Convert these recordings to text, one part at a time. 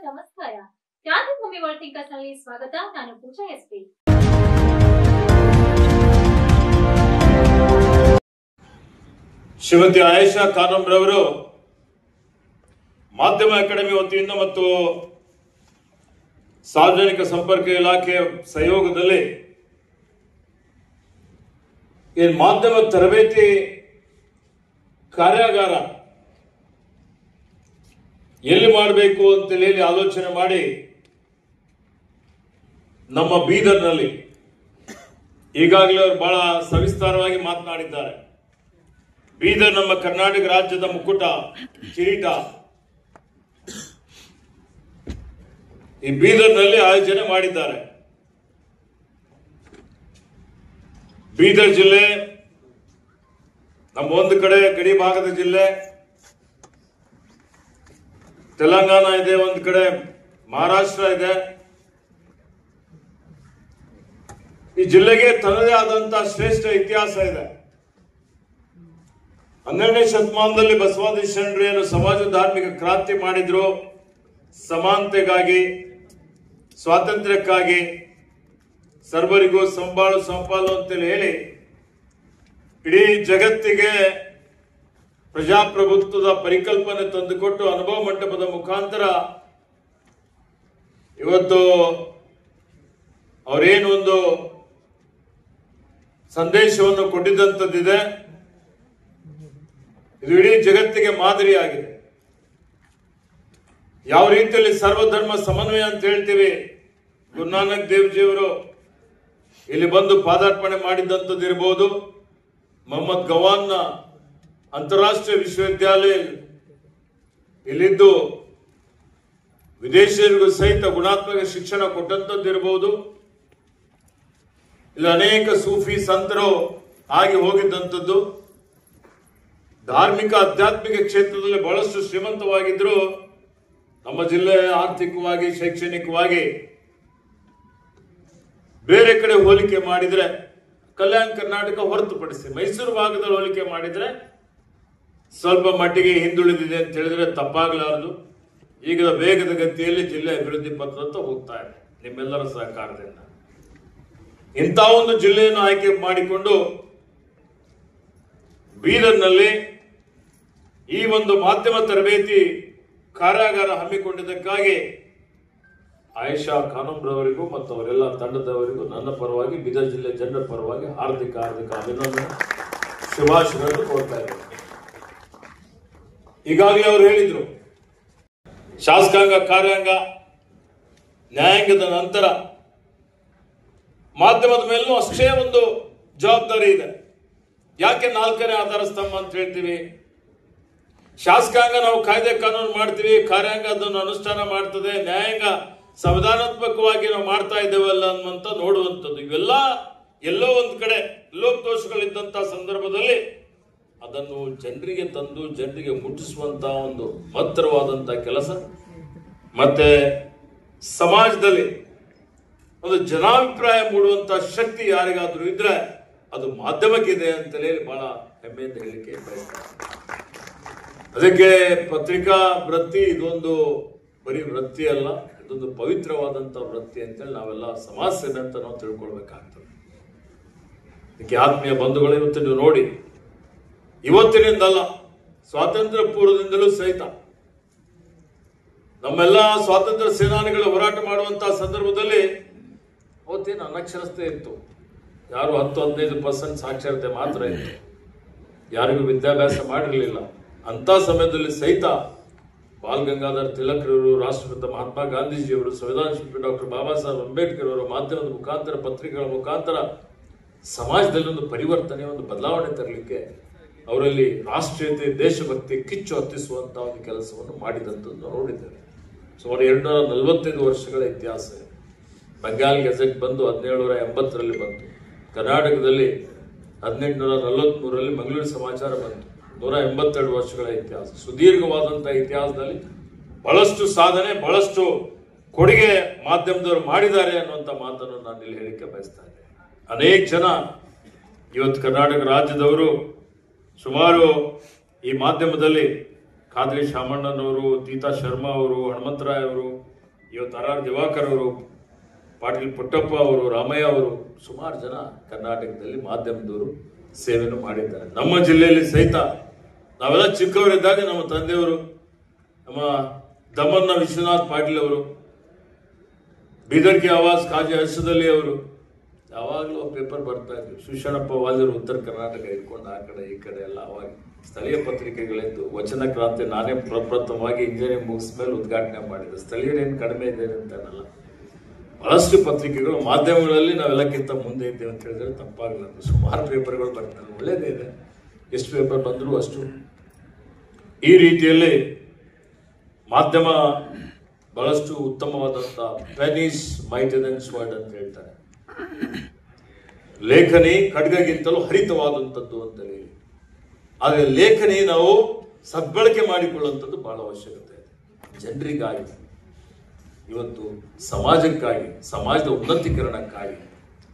ನಮಸ್ಕಾರ. ಕ್ರಾಂತಿಭೂಮಿ world thinkers ನಲ್ಲಿ ಸ್ವಾಗತ. ನಾನು ಪೂಜಾ ಎಸ್ಪಿ. ಶ್ರೀಮತಿ ಆಯೇಷಾ ಖಾನಂ ರವರು ಮಾಧ್ಯಮ ಅಕಾಡೆಮಿ ವತಿಯಿಂದ ಮತ್ತು ಸಾರ್ವಜನಿಕ ಸಂಪರ್ಕ ಇಲಾಖೆಯ ಸಹಯೋಗದಲ್ಲಿ ಮಾಧ್ಯಮ ತರಬೇತಿ ಕಾರ್ಯಾಗಾರ ಎಲ್ಲಿ ಮಾಡಬೇಕು ಅಂತ ಹೇಳಿ ಆಲೋಚನೆ ಮಾಡಿ ನಮ್ಮ ಬೀದರ್ನಲ್ಲಿ ಈಗಾಗಲೇ ಅವರು ಬಹಳ ಸವಿಸ್ತಾರವಾಗಿ ಮಾತನಾಡಿದ್ದಾರೆ. ಬೀದರ್ ನಮ್ಮ ಕರ್ನಾಟಕ ರಾಜ್ಯದ ಮುಕ್ಕುಟ, ಕಿರೀಟ. ಈ ಬೀದರ್ನಲ್ಲಿ ಆಯೋಜನೆ ಮಾಡಿದ್ದಾರೆ. ಬೀದರ್ ಜಿಲ್ಲೆ ನಮ್ಮ ಒಂದು ಕಡೆ ಗಡಿ ಭಾಗದ ಜಿಲ್ಲೆ, ತೆಲಂಗಾಣ ಇದೆ, ಒಂದು ಕಡೆ ಮಹಾರಾಷ್ಟ್ರ ಇದೆ. ಈ ಜಿಲ್ಲೆಗೆ ತನ್ನದೇ ಆದಂತಹ ಶ್ರೇಷ್ಠ ಇತಿಹಾಸ ಇದೆ. 12ನೇ ಶತಮಾನದಲ್ಲಿ ಬಸವಾದಿ ಶರಣರು ಏನು ಸಮಾಜ ಧಾರ್ಮಿಕ ಕ್ರಾಂತಿ ಮಾಡಿದ್ರು, ಸಮಾನತೆಗಾಗಿ, ಸ್ವಾತಂತ್ರ್ಯಕ್ಕಾಗಿ, ಸರ್ವರಿಗೂ ಸಂಬಾಳು ಸಂಪಾಲು ಅಂತೇಳಿ ಹೇಳಿ ಇಡೀ ಜಗತ್ತಿಗೆ ಪ್ರಜಾಪ್ರಭುತ್ವದ ಪರಿಕಲ್ಪನೆ ತಂದುಕೊಟ್ಟು ಅನುಭವ ಮಂಟಪದ ಮುಖಾಂತರ ಇವತ್ತು ಅವರೇನು ಒಂದು ಸಂದೇಶವನ್ನು ಕೊಟ್ಟಿದ್ದಂಥದ್ದಿದೆ. ಇದು ಇಡೀ ಜಗತ್ತಿಗೆ ಮಾದರಿಯಾಗಿದೆ. ಯಾವ ರೀತಿಯಲ್ಲಿ ಸರ್ವಧರ್ಮ ಸಮನ್ವಯ ಅಂತ ಹೇಳ್ತೀವಿ, ಗುರುನಾನಕ್ ದೇವ್ಜಿಯವರು ಇಲ್ಲಿ ಬಂದು ಪಾದಾರ್ಪಣೆ ಮಾಡಿದ್ದಂಥದ್ದು ಇರಬಹುದು, ಮೊಹಮ್ಮದ್ ಗವಾನ್ನ ಅಂತಾರಾಷ್ಟ್ರೀಯ ವಿಶ್ವವಿದ್ಯಾಲಯ ಇಲ್ಲಿದ್ದು ವಿದೇಶಿಯರಿಗೂ ಸಹಿತ ಗುಣಾತ್ಮಕ ಶಿಕ್ಷಣ ಕೊಟ್ಟಂತದ್ದು ಇರಬಹುದು, ಇಲ್ಲಿ ಅನೇಕ ಸೂಫಿ ಸಂತರು ಆಗಿ ಹೋಗಿದ್ದಂಥದ್ದು. ಧಾರ್ಮಿಕ ಆಧ್ಯಾತ್ಮಿಕ ಕ್ಷೇತ್ರದಲ್ಲಿ ಬಹಳಷ್ಟು ಶ್ರೀಮಂತವಾಗಿದ್ರು. ನಮ್ಮ ಜಿಲ್ಲೆ ಆರ್ಥಿಕವಾಗಿ, ಶೈಕ್ಷಣಿಕವಾಗಿ ಬೇರೆ ಕಡೆ ಹೋಲಿಕೆ ಮಾಡಿದ್ರೆ, ಕಲ್ಯಾಣ ಕರ್ನಾಟಕ ಹೊರತುಪಡಿಸಿ ಮೈಸೂರು ಭಾಗದಲ್ಲಿ ಹೋಲಿಕೆ ಮಾಡಿದ್ರೆ ಸ್ವಲ್ಪ ಮಟ್ಟಿಗೆ ಹಿಂದುಳಿದಿದೆ ಅಂತ ಹೇಳಿದ್ರೆ ತಪ್ಪಾಗಲಾರದು. ಈಗ ವೇಗದ ಗತಿಯಲ್ಲಿ ಜಿಲ್ಲೆ ಅಭಿವೃದ್ಧಿ ಪತ್ರತ್ತ ಹೋಗ್ತಾ ಇದೆ ನಿಮ್ಮೆಲ್ಲರ ಸಹಕಾರದಿಂದ. ಇಂಥ ಒಂದು ಜಿಲ್ಲೆಯನ್ನು ಆಯ್ಕೆ ಮಾಡಿಕೊಂಡು ಬೀದರ್ನಲ್ಲಿ ಈ ಒಂದು ಮಾಧ್ಯಮ ತರಬೇತಿ ಕಾರ್ಯಾಗಾರ ಹಮ್ಮಿಕೊಂಡಿದ್ದಕ್ಕಾಗಿ ಆಯೇಷಾ ಖಾನಂ ರವರಿಗೂ ಮತ್ತು ಅವರೆಲ್ಲ ತಂಡದವರಿಗೂ ನನ್ನ ಪರವಾಗಿ, ಬೀದರ್ ಜಿಲ್ಲೆ ಜನರ ಪರವಾಗಿ ಹಾರ್ದಿಕ ಅಭಿನಂದನೆ, ಶುಭಾಶಯಗಳನ್ನು ಕೋರ್ತಾ ಇದ್ದೇನೆ. ಈಗಾಗಲೇ ಅವರು ಹೇಳಿದ್ರು, ಶಾಸಕಾಂಗ, ಕಾರ್ಯಾಂಗ, ನ್ಯಾಯಾಂಗದ ನಂತರ ಮಾಧ್ಯಮದ ಮೇಲೂ ಅಷ್ಟೇ ಒಂದು ಜವಾಬ್ದಾರಿ ಇದೆ. ಯಾಕೆ 4ನೇ ಆಧಾರ ಸ್ತಂಭ ಅಂತ ಹೇಳ್ತೀವಿ? ಶಾಸಕಾಂಗ ನಾವು ಕಾಯ್ದೆ ಕಾನೂನು ಮಾಡ್ತೀವಿ, ಕಾರ್ಯಾಂಗ ಅದನ್ನು ಅನುಷ್ಠಾನ ಮಾಡ್ತದೆ, ನ್ಯಾಯಾಂಗ ಸಂವಿಧಾನಾತ್ಮಕವಾಗಿ ನಾವು ಮಾಡ್ತಾ ಇದ್ದೇವಲ್ಲ ಅನ್ನುವಂತ ನೋಡುವಂಥದ್ದು. ಇವೆಲ್ಲ ಎಲ್ಲೋ ಒಂದು ಕಡೆ ಲೋಪದೋಷಗಳಿದ್ದಂತ ಸಂದರ್ಭದಲ್ಲಿ ಅದನ್ನು ಜನರಿಗೆ ತಂದು ಜನರಿಗೆ ಮುಟ್ಟಿಸುವಂತ ಒಂದು ಮಹತ್ತರವಾದಂತಹ ಕೆಲಸ, ಮತ್ತೆ ಸಮಾಜದಲ್ಲಿ ಒಂದು ಜನಾಭಿಪ್ರಾಯ ಮೂಡುವಂತ ಶಕ್ತಿ ಯಾರಿಗಾದ್ರೂ ಇದ್ರೆ ಅದು ಮಾಧ್ಯಮಕ್ಕಿದೆ ಅಂತಲೇ ಬಹಳ ಹೆಮ್ಮೆಯಿಂದ ಹೇಳಿಕೆ ಬಯಸ್ತಾರೆ. ಅದಕ್ಕೆ ಪತ್ರಿಕಾ ವೃತ್ತಿ ಇದೊಂದು ಬರೀ ವೃತ್ತಿ ಅಲ್ಲ, ಇದೊಂದು ಪವಿತ್ರವಾದಂತ ವೃತ್ತಿ ಅಂತೇಳಿ ನಾವೆಲ್ಲ ಸಮಾಜ ಸೇವೆ ಅಂತ ನಾವು ತಿಳ್ಕೊಳ್ಬೇಕಾಗ್ತದೆ. ಅದಕ್ಕೆ ಆತ್ಮೀಯ ಬಂಧುಗಳು, ಇವತ್ತು ನೀವು ನೋಡಿ, ಇವತ್ತಿನಿಂದಲ್ಲ, ಸ್ವಾತಂತ್ರ್ಯ ಪೂರ್ವದಿಂದಲೂ ಸಹಿತ ನಮ್ಮೆಲ್ಲ ಸ್ವಾತಂತ್ರ್ಯ ಸೇನಾನಿಗಳು ಹೋರಾಟ ಮಾಡುವಂತಹ ಸಂದರ್ಭದಲ್ಲಿ ಅವತ್ತೇನು ಅನಕ್ಷರತೆ ಇತ್ತು. ಯಾರು 10-15% ಸಾಕ್ಷರತೆ ಮಾತ್ರ ಇತ್ತು, ಯಾರಿಗೂ ವಿದ್ಯಾಭ್ಯಾಸ ಮಾಡಿರಲಿಲ್ಲ. ಅಂತ ಸಮಯದಲ್ಲಿ ಸಹಿತ ಬಾಲ್ ಗಂಗಾಧರ್ ತಿಲಕ್ರವರು, ರಾಷ್ಟ್ರಪಿತ ಮಹಾತ್ಮ ಗಾಂಧೀಜಿಯವರು, ಸಂವಿಧಾನ ಶಿಲ್ಪಿ ಡಾಕ್ಟರ್ ಬಾಬಾ ಸಾಹೇಬ್ ಅಂಬೇಡ್ಕರ್ ಅವರು ಮಾಧ್ಯಮದ ಮುಖಾಂತರ, ಪತ್ರಿಕೆಗಳ ಮುಖಾಂತರ ಸಮಾಜದಲ್ಲಿ ಒಂದು ಪರಿವರ್ತನೆ, ಒಂದು ಬದಲಾವಣೆ ತರಲಿಕ್ಕೆ ಅವರಲ್ಲಿ ರಾಷ್ಟ್ರೀಯತೆ, ದೇಶಭಕ್ತಿ ಕಿಚ್ಚು ಹತ್ತಿಸುವಂತಹ ಒಂದು ಕೆಲಸವನ್ನು ಮಾಡಿದಂಥದ್ದು ನೋಡಿದ್ದೇವೆ. ಸುಮಾರು 245 ವರ್ಷಗಳ ಇತಿಹಾಸ. ಬೆಂಗಾಲ್ ಗೆಜೆಟ್ ಬಂದು 1780ರಲ್ಲಿ ಬಂತು. ಕರ್ನಾಟಕದಲ್ಲಿ 1843ರಲ್ಲಿ ಮಂಗಳೂರು ಸಮಾಚಾರ ಬಂತು. 182 ವರ್ಷಗಳ ಇತಿಹಾಸ. ಸುದೀರ್ಘವಾದಂತಹ ಇತಿಹಾಸದಲ್ಲಿ ಬಹಳಷ್ಟು ಸಾಧನೆ, ಬಹಳಷ್ಟು ಕೊಡುಗೆ ಮಾಧ್ಯಮದವರು ಮಾಡಿದ್ದಾರೆ ಅನ್ನುವಂಥ ಮಾತನ್ನು ನಾನು ಇಲ್ಲಿ ಹೇಳಿಕೆ ಬಯಸ್ತಾ ಇದ್ದೇನೆ. ಅನೇಕ ಜನ ಇವತ್ತು ಕರ್ನಾಟಕ ರಾಜ್ಯದವರು ಸುಮಾರು ಈ ಮಾಧ್ಯಮದಲ್ಲಿ ಖಾದ್ರಿ ಶಾಮಣ್ಣನವರು, ತೀತಾ ಶರ್ಮಾ ಅವರು, ಹನುಮಂತರಾಯ್ ಅವರು, ಇವತ್ತು ಆರ್ ದಿವಾಕರ್ ಅವರು, ಪಾಟೀಲ್ ಪುಟ್ಟಪ್ಪ ಅವರು, ರಾಮಯ್ಯ ಅವರು, ಸುಮಾರು ಜನ ಕರ್ನಾಟಕದಲ್ಲಿ ಮಾಧ್ಯಮದವರು ಸೇವೆಯನ್ನು ಮಾಡಿದ್ದಾರೆ. ನಮ್ಮ ಜಿಲ್ಲೆಯಲ್ಲಿ ಸಹಿತ ನಾವೆಲ್ಲ ಚಿಕ್ಕವರಿದ್ದಾಗ ನಮ್ಮ ತಂದೆಯವರು, ನಮ್ಮ ದಮನ್ನ ವಿಶ್ವನಾಥ್ ಪಾಟೀಲ್ ಅವರು, ಬೀದರ್ ಕಿ ಆವಾಜ್ ಖಾಜಿ ಹರ್ಷದಲ್ಲಿ ಅವರು, ಯಾವಾಗಲೂ ಪೇಪರ್ ಬರ್ತಾ ಇದ್ವಿ. ಶಿವಶರಣಪ್ಪ ವಾಲ್ಯರು ಉತ್ತರ ಕರ್ನಾಟಕ ಇಟ್ಕೊಂಡು ಆ ಕಡೆ ಈ ಕಡೆ ಎಲ್ಲ ಅವಾಗ ಸ್ಥಳೀಯ ಪತ್ರಿಕೆಗಳಿದ್ದು. ವಚನ ಕ್ರಾಂತಿ ನಾನೇ ಪ್ರಪ್ರಥಮವಾಗಿ ಇಂಜಿನಿಯರಿಂಗ್ ಮುಗಿಸ್ ಮೇಲೆ ಉದ್ಘಾಟನೆ ಮಾಡಿದ್ದೆ. ಸ್ಥಳೀಯರೇನು ಕಡಿಮೆ ಇದೆ ಅಂತಾನಲ್ಲ, ಬಹಳಷ್ಟು ಪತ್ರಿಕೆಗಳು ಮಾಧ್ಯಮಗಳಲ್ಲಿ ನಾವೆಲ್ಲಕ್ಕಿಂತ ಮುಂದೆ ಇದ್ದೇವೆ ಅಂತ ಹೇಳಿದ್ರೆ ತಪ್ಪಾಗಲ್ಲ. ಸುಮಾರು ಪೇಪರ್ಗಳು ಬರ್ತವೆ, ಒಳ್ಳೇದೇ ಇದೆ. ಎಷ್ಟು ಪೇಪರ್ ಬಂದರೂ ಅಷ್ಟು. ಈ ರೀತಿಯಲ್ಲಿ ಮಾಧ್ಯಮ ಬಹಳಷ್ಟು ಉತ್ತಮವಾದಂಥ pen is mightier than sword ಅಂತ ಹೇಳ್ತಾರೆ. ಲೇಖನಿ ಖಡ್ಗಗಿಂತಲೂ ಹರಿತವಾದಂಥದ್ದು ಅಂತ ಹೇಳಿ. ಆದರೆ ಲೇಖನಿ ನಾವು ಸದ್ಬಳಕೆ ಮಾಡಿಕೊಳ್ಳುವಂಥದ್ದು ಬಹಳ ಅವಶ್ಯಕತೆ ಇದೆ. ಜನರಿಗಾಗಿ, ಇವತ್ತು ಸಮಾಜಕ್ಕಾಗಿ, ಸಮಾಜದ ಉನ್ನತೀಕರಣಕ್ಕಾಗಿ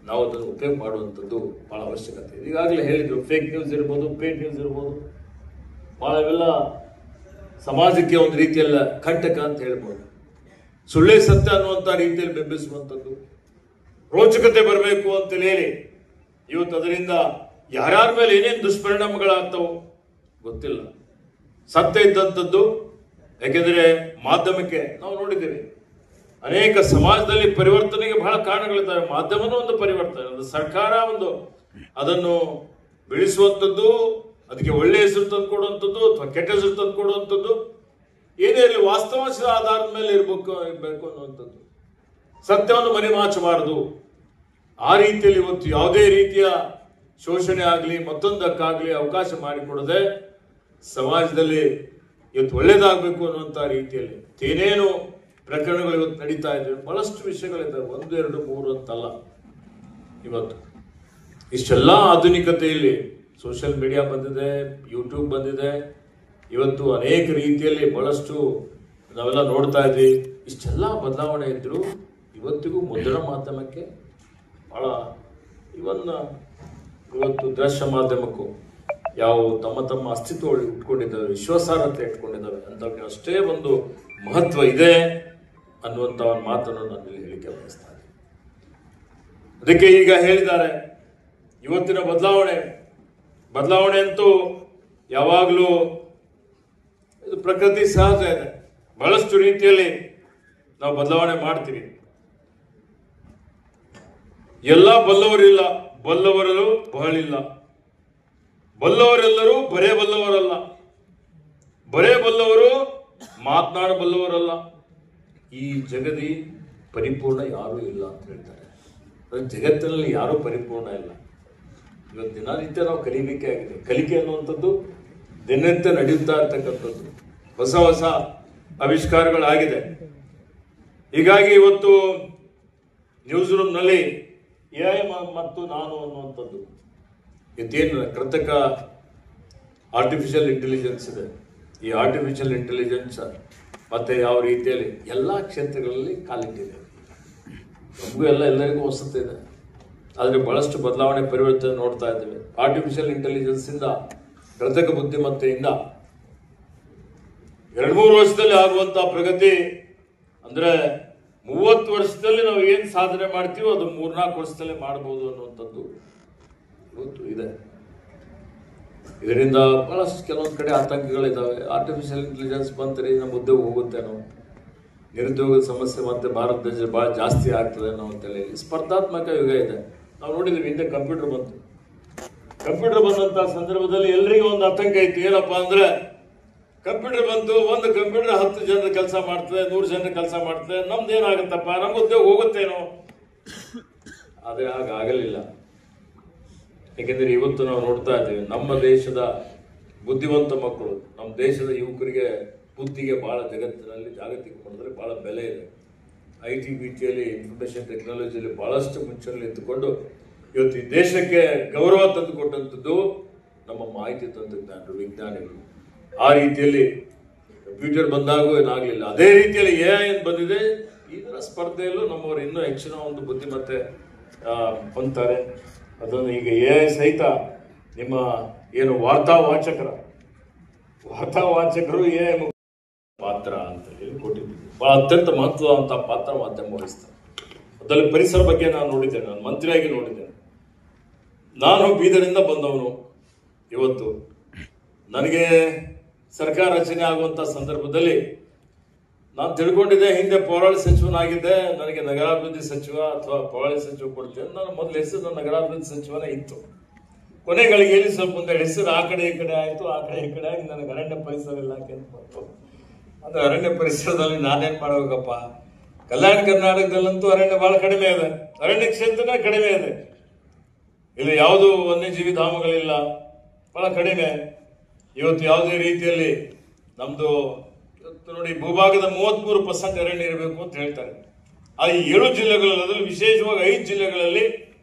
ನಾವು ಅದನ್ನು ಉಪಯೋಗ ಮಾಡುವಂಥದ್ದು ಬಹಳ ಅವಶ್ಯಕತೆ ಇದೆ. ಈಗಾಗಲೇ ಹೇಳಿದ್ರು, ಫೇಕ್ ನ್ಯೂಸ್ ಇರ್ಬೋದು, ಪೇಡ್ ನ್ಯೂಸ್ ಇರ್ಬೋದು, ಬಹಳ ಇವೆಲ್ಲ ಸಮಾಜಕ್ಕೆ ಒಂದು ರೀತಿಯಲ್ಲ ಕಂಟಕ ಅಂತ ಹೇಳ್ಬೋದು. ಸುಳ್ಳೇ ಸತ್ಯ ಅನ್ನುವಂಥ ರೀತಿಯಲ್ಲಿ ಬೆಂಬಲಿಸುವಂಥದ್ದು, ರೋಚಕತೆ ಬರಬೇಕು ಅಂತೇಳಿ ಹೇಳಿ ಇವತ್ತು ಅದರಿಂದ ಯಾರ್ಯಾರ ಮೇಲೆ ಏನೇನು ದುಷ್ಪರಿಣಾಮಗಳಾಗ್ತಾವೋ ಗೊತ್ತಿಲ್ಲ. ಸತ್ಯ ಇದ್ದಂಥದ್ದು, ಯಾಕೆಂದರೆ ಮಾಧ್ಯಮಕ್ಕೆ ನಾವು ನೋಡಿದ್ದೇವೆ ಅನೇಕ ಸಮಾಜದಲ್ಲಿ ಪರಿವರ್ತನೆಗೆ ಬಹಳ ಕಾರಣಗಳಿದ್ದಾವೆ. ಮಾಧ್ಯಮನೂ ಒಂದು ಪರಿವರ್ತನೆ, ಒಂದು ಸರ್ಕಾರ ಒಂದು ಅದನ್ನು ಬೆಳೆಸುವಂಥದ್ದು, ಅದಕ್ಕೆ ಒಳ್ಳೆ ಹೆಸರು ತಂದು ಕೊಡುವಂಥದ್ದು ಅಥವಾ ಕೆಟ್ಟ ಹೆಸರು ತಂದು ಕೊಡುವಂಥದ್ದು, ಏನೇ ಇರಲಿ ವಾಸ್ತವಾಂಶದ ಆಧಾರದ ಮೇಲೆ ಇರಬೇಕು ಅನ್ನುವಂಥದ್ದು. ಸತ್ಯವನ್ನು ಮರೆಮಾಚಬಾರದು. ಆ ರೀತಿಯಲ್ಲಿ ಇವತ್ತು ಯಾವುದೇ ರೀತಿಯ ಶೋಷಣೆ ಆಗಲಿ ಮತ್ತೊಂದಕ್ಕಾಗಲಿ ಅವಕಾಶ ಮಾಡಿಕೊಡದೆ ಸಮಾಜದಲ್ಲಿ ಇವತ್ತು ಒಳ್ಳೇದಾಗಬೇಕು ಅನ್ನುವಂಥ ರೀತಿಯಲ್ಲಿ ಏನೇನು ಪ್ರಕರಣಗಳು ಇವತ್ತು ನಡೀತಾ ಇದ್ದಾವೆ. ಬಹಳಷ್ಟು ವಿಷಯಗಳಿದ್ದಾವೆ, 1, 2, 3 ಅಂತಲ್ಲ. ಇವತ್ತು ಇಷ್ಟೆಲ್ಲ ಆಧುನಿಕತೆಯಲ್ಲಿ ಸೋಷಿಯಲ್ ಮೀಡಿಯಾ ಬಂದಿದೆ, ಯೂಟ್ಯೂಬ್ ಬಂದಿದೆ. ಇವತ್ತು ಅನೇಕ ರೀತಿಯಲ್ಲಿ ಬಹಳಷ್ಟು ನಾವೆಲ್ಲ ನೋಡ್ತಾ ಇದ್ವಿ. ಇಷ್ಟೆಲ್ಲ ಬದಲಾವಣೆ ಇದ್ದರೂ ಇವತ್ತಿಗೂ ಮುದ್ರಣ ಮಾಧ್ಯಮಕ್ಕೆ ಭಾಳ ಇವತ್ತು ದೃಶ್ಯ ಮಾಧ್ಯಮಕ್ಕೂ ಯಾವ ತಮ್ಮ ಅಸ್ತಿತ್ವ ಇಟ್ಕೊಂಡಿದ್ದಾವೆ, ವಿಶ್ವಾಸಾರ್ಹತೆ ಇಟ್ಕೊಂಡಿದ್ದಾವೆ ಅಂತವಕ್ಕೆ ಅಷ್ಟೇ ಒಂದು ಮಹತ್ವ ಇದೆ ಅನ್ನುವಂಥ ಒಂದು ಮಾತನ್ನು ನಾನು ಇಲ್ಲಿ ಹೇಳಿಕೆ ಬಯಸ್ತಾರೆ. ಅದಕ್ಕೆ ಈಗ ಹೇಳಿದ್ದಾರೆ, ಇವತ್ತಿನ ಬದಲಾವಣೆ ಅಂತೂ ಯಾವಾಗಲೂ ಇದು ಪ್ರಕೃತಿ ಸಹಜ ಇದೆ. ಬಹಳಷ್ಟು ರೀತಿಯಲ್ಲಿ ನಾವು ಬದಲಾವಣೆ ಮಾಡ್ತೀವಿ. ಎಲ್ಲ ಬಲ್ಲವರಿಲ್ಲ, ಬಲ್ಲವರಲ್ಲೂ ಬಹಳಿಲ್ಲ. ಬಲ್ಲವರೆಲ್ಲರೂ ಬರೇ ಬಲ್ಲವರಲ್ಲ, ಬರೇ ಬಲ್ಲವರು ಮಾತನಾಡಬಲ್ಲವರಲ್ಲ. ಈ ಜಗದಿ ಪರಿಪೂರ್ಣ ಯಾರೂ ಇಲ್ಲ ಅಂತ ಹೇಳ್ತಾರೆ. ಜಗತ್ತಿನಲ್ಲಿ ಯಾರೂ ಪರಿಪೂರ್ಣ ಇಲ್ಲ. ಇವತ್ತು ದಿನನಿತ್ಯ ನಾವು ಕಲಿಬೇಕೇ ಆಗಿದೆ. ಕಲಿಕೆ ಅನ್ನುವಂಥದ್ದು ದಿನನಿತ್ಯ ನಡೆಯುತ್ತಾ ಇರ್ತಕ್ಕಂಥದ್ದು. ಹೊಸ ಆವಿಷ್ಕಾರಗಳಾಗಿದೆ. ಹೀಗಾಗಿ ಇವತ್ತು ನ್ಯೂಸ್ ರೂಮ್ನಲ್ಲಿ AI ಮತ್ತು ನಾನು ಅನ್ನುವಂಥದ್ದು ಇದೇನು ಕೃತಕ ಆರ್ಟಿಫಿಷಿಯಲ್ ಇಂಟೆಲಿಜೆನ್ಸ್ ಇದೆ. ಈ ಆರ್ಟಿಫಿಷಿಯಲ್ ಇಂಟೆಲಿಜೆನ್ಸ್ ಮತ್ತೆ ಯಾವ ರೀತಿಯಲ್ಲಿ ಎಲ್ಲ ಕ್ಷೇತ್ರಗಳಲ್ಲಿ ಕಾಲಿಟ್ಟಿದೆ. ನಮಗೂ ಎಲ್ಲರಿಗೂ ಹೊಸತೆ ಇದೆ. ಆದರೆ ಬಹಳಷ್ಟು ಬದಲಾವಣೆ ಪರಿವರ್ತನೆ ನೋಡ್ತಾ ಇದ್ದೇವೆ. ಆರ್ಟಿಫಿಷಿಯಲ್ ಇಂಟೆಲಿಜೆನ್ಸ್ ಇಂದ, ಕೃತಕ ಬುದ್ಧಿಮತ್ತೆಯಿಂದ 2-3 ವರ್ಷದಲ್ಲಿ ಆಗುವಂತಹ ಪ್ರಗತಿ ಅಂದ್ರೆ 30 ವರ್ಷದಲ್ಲಿ ನಾವು ಏನು ಸಾಧನೆ ಮಾಡ್ತೀವೋ ಅದು 3-4 ವರ್ಷದಲ್ಲೇ ಮಾಡಬಹುದು ಅನ್ನುವಂಥದ್ದು ಇವತ್ತು ಇದೆ. ಇದರಿಂದ ಬಹಳಷ್ಟು ಕೆಲವೊಂದು ಕಡೆ ಆತಂಕಗಳಿದ್ದಾವೆ. ಆರ್ಟಿಫಿಷಿಯಲ್ ಇಂಟೆಲಿಜೆನ್ಸ್ ಬಂದರೆ ನಮ್ಮ ಉದ್ಯೋಗ ಹೋಗುತ್ತೇನೋ, ನಿರುದ್ಯೋಗದ ಸಮಸ್ಯೆ ಮತ್ತೆ ಭಾರತ ದೇಶದಲ್ಲಿ ಬಹಳ ಜಾಸ್ತಿ ಆಗ್ತದೆ ಅನ್ನೋ ಅಂತೇಳಿ ಸ್ಪರ್ಧಾತ್ಮಕ ಯುಗ ಇದೆ. ನಾವು ನೋಡಿದ್ವಿ, ಹಿಂದೆ ಕಂಪ್ಯೂಟರ್ ಬಂದಂಥ ಸಂದರ್ಭದಲ್ಲಿ ಎಲ್ಲರಿಗೂ ಒಂದು ಆತಂಕ ಇತ್ತು. ಏನಪ್ಪಾ ಅಂದ್ರೆ ಕಂಪ್ಯೂಟರ್ ಬಂತು, ಒಂದು ಕಂಪ್ಯೂಟರ್ 10 ಜನರ ಕೆಲಸ ಮಾಡ್ತದೆ, 100 ಜನರ ಕೆಲಸ ಮಾಡ್ತದೆ, ನಮ್ದು ಏನಾಗುತ್ತಪ್ಪ, ನಮ್ಮ ಉದ್ಯೋಗ ಹೋಗುತ್ತೇನೋ. ಆದರೆ ಹಾಗಾಗಲಿಲ್ಲ. ಯಾಕೆಂದರೆ ಇವತ್ತು ನಾವು ನೋಡ್ತಾ ಇದ್ದೇವೆ, ನಮ್ಮ ದೇಶದ ಬುದ್ಧಿವಂತ ಮಕ್ಕಳು, ನಮ್ಮ ದೇಶದ ಯುವಕರಿಗೆ ಬುದ್ಧಿಗೆ ಬಹಳ ಜಗತ್ತಿನಲ್ಲಿ ಜಾಗತಿಕ ಮಟ್ಟದಲ್ಲಿ ಬಹಳ ಬೆಲೆ ಇದೆ. IT BTಯಲ್ಲಿ, ಇನ್ಫಾರ್ಮೇಷನ್ ಟೆಕ್ನಾಲಜಿಯಲ್ಲಿ ಬಹಳಷ್ಟು ಮುಂಚೂಣಿಯಲ್ಲಿ ಇದ್ದುಕೊಂಡು ಇವತ್ತು ಈ ದೇಶಕ್ಕೆ ಗೌರವ ತಂದುಕೊಟ್ಟಂಥದ್ದು ನಮ್ಮ ಮಾಹಿತಿ ತಂತ್ರಜ್ಞಾನರು, ವಿಜ್ಞಾನಿಗಳು. ಆ ರೀತಿಯಲ್ಲಿ ಕಂಪ್ಯೂಟರ್ ಬಂದಾಗೂ ಏನಾಗಲಿಲ್ಲ. ಅದೇ ರೀತಿಯಲ್ಲಿ AI ಬಂದಿದೆ. ಇದರ ಸ್ಪರ್ಧೆಯಲ್ಲೂ ನಮ್ಮವರು ಇನ್ನೂ ಹೆಚ್ಚಿನ ಒಂದು ಬುದ್ಧಿಮತ್ತೆ ಹೊಂದ್ತಾರೆ. ಅದನ್ನು ಈಗ AI ಸಹಿತ ನಿಮ್ಮ ಏನು ವಾರ್ತಾ ವಾಚಕರ ವಾರ್ತಾವಾಚಕರು ಪಾತ್ರ ಅಂತ ಹೇಳಿ ಕೊಟ್ಟಿದ್ದೀವಿ. ಬಹಳ ಅತ್ಯಂತ ಮಹತ್ವದಂತಹ ಪಾತ್ರ ಮಾಧ್ಯಮ ವಹಿಸ್ತಾರೆ. ಅದರಲ್ಲಿ ಪರಿಸರ ಬಗ್ಗೆ ನಾನು ನೋಡಿದ್ದೇನೆ, ನಾನು ಮಂತ್ರಿಯಾಗಿ ನೋಡಿದ್ದೇನೆ. ನಾನು ಬೀದರಿಂದ ಬಂದವನು. ಇವತ್ತು ನನಗೆ ಸರ್ಕಾರ ರಚನೆ ಆಗುವಂಥ ಸಂದರ್ಭದಲ್ಲಿ ನಾನು ತಿಳ್ಕೊಂಡಿದ್ದೆ, ಹಿಂದೆ ಪೌರಾಣಿಕ ಸಚಿವನಾಗಿದ್ದೆ, ನನಗೆ ನಗರಾಭಿವೃದ್ಧಿ ಸಚಿವ ಅಥವಾ ಪೌರಾಣಿಕ ಸಚಿವ ಕೊಡ್ತೇನೆ. ನಾನು ಮೊದಲು ಹೆಸರು ನಗರಾಭಿವೃದ್ಧಿ ಸಚಿವನೇ ಇತ್ತು. ಕೊನೆಗಳಿಗೆಯಲ್ಲಿ ಸ್ವಲ್ಪ ಒಂದೆರಡು ಹೆಸರು ಆ ಕಡೆ ಈ ಕಡೆ ಆಯಿತು, ಆ ಕಡೆ ಈ ಕಡೆ ಆಗಿ ನನಗೆ ಅರಣ್ಯ ಪರಿಸರ ಇಲಾಖೆ ಅಂತ ಬಂತು. ಅದು ಅರಣ್ಯ ಪರಿಸರದಲ್ಲಿ ನಾನೇನು ಮಾಡಬೇಕಪ್ಪ? ಕಲ್ಯಾಣ ಕರ್ನಾಟಕದಲ್ಲಂತೂ ಅರಣ್ಯ ಬಹಳ ಕಡಿಮೆ ಇದೆ, ಅರಣ್ಯ ಕ್ಷೇತ್ರನೇ ಕಡಿಮೆ ಇದೆ. ಇಲ್ಲಿ ಯಾವುದು ವನ್ಯಜೀವಿ ಧಾಮಗಳಿಲ್ಲ, ಬಹಳ ಕಡಿಮೆ. ಇವತ್ತು ಯಾವುದೇ ರೀತಿಯಲ್ಲಿ ನಮ್ದು ನೋಡಿ ಭೂಭಾಗದ 33% ಅರಣ್ಯ ಇರಬೇಕು ಅಂತ ಹೇಳ್ತಾರೆ. ಆ 7 ಜಿಲ್ಲೆಗಳಲ್ಲಿ, ಅದರಲ್ಲಿ ವಿಶೇಷವಾಗಿ 5 ಜಿಲ್ಲೆಗಳಲ್ಲಿ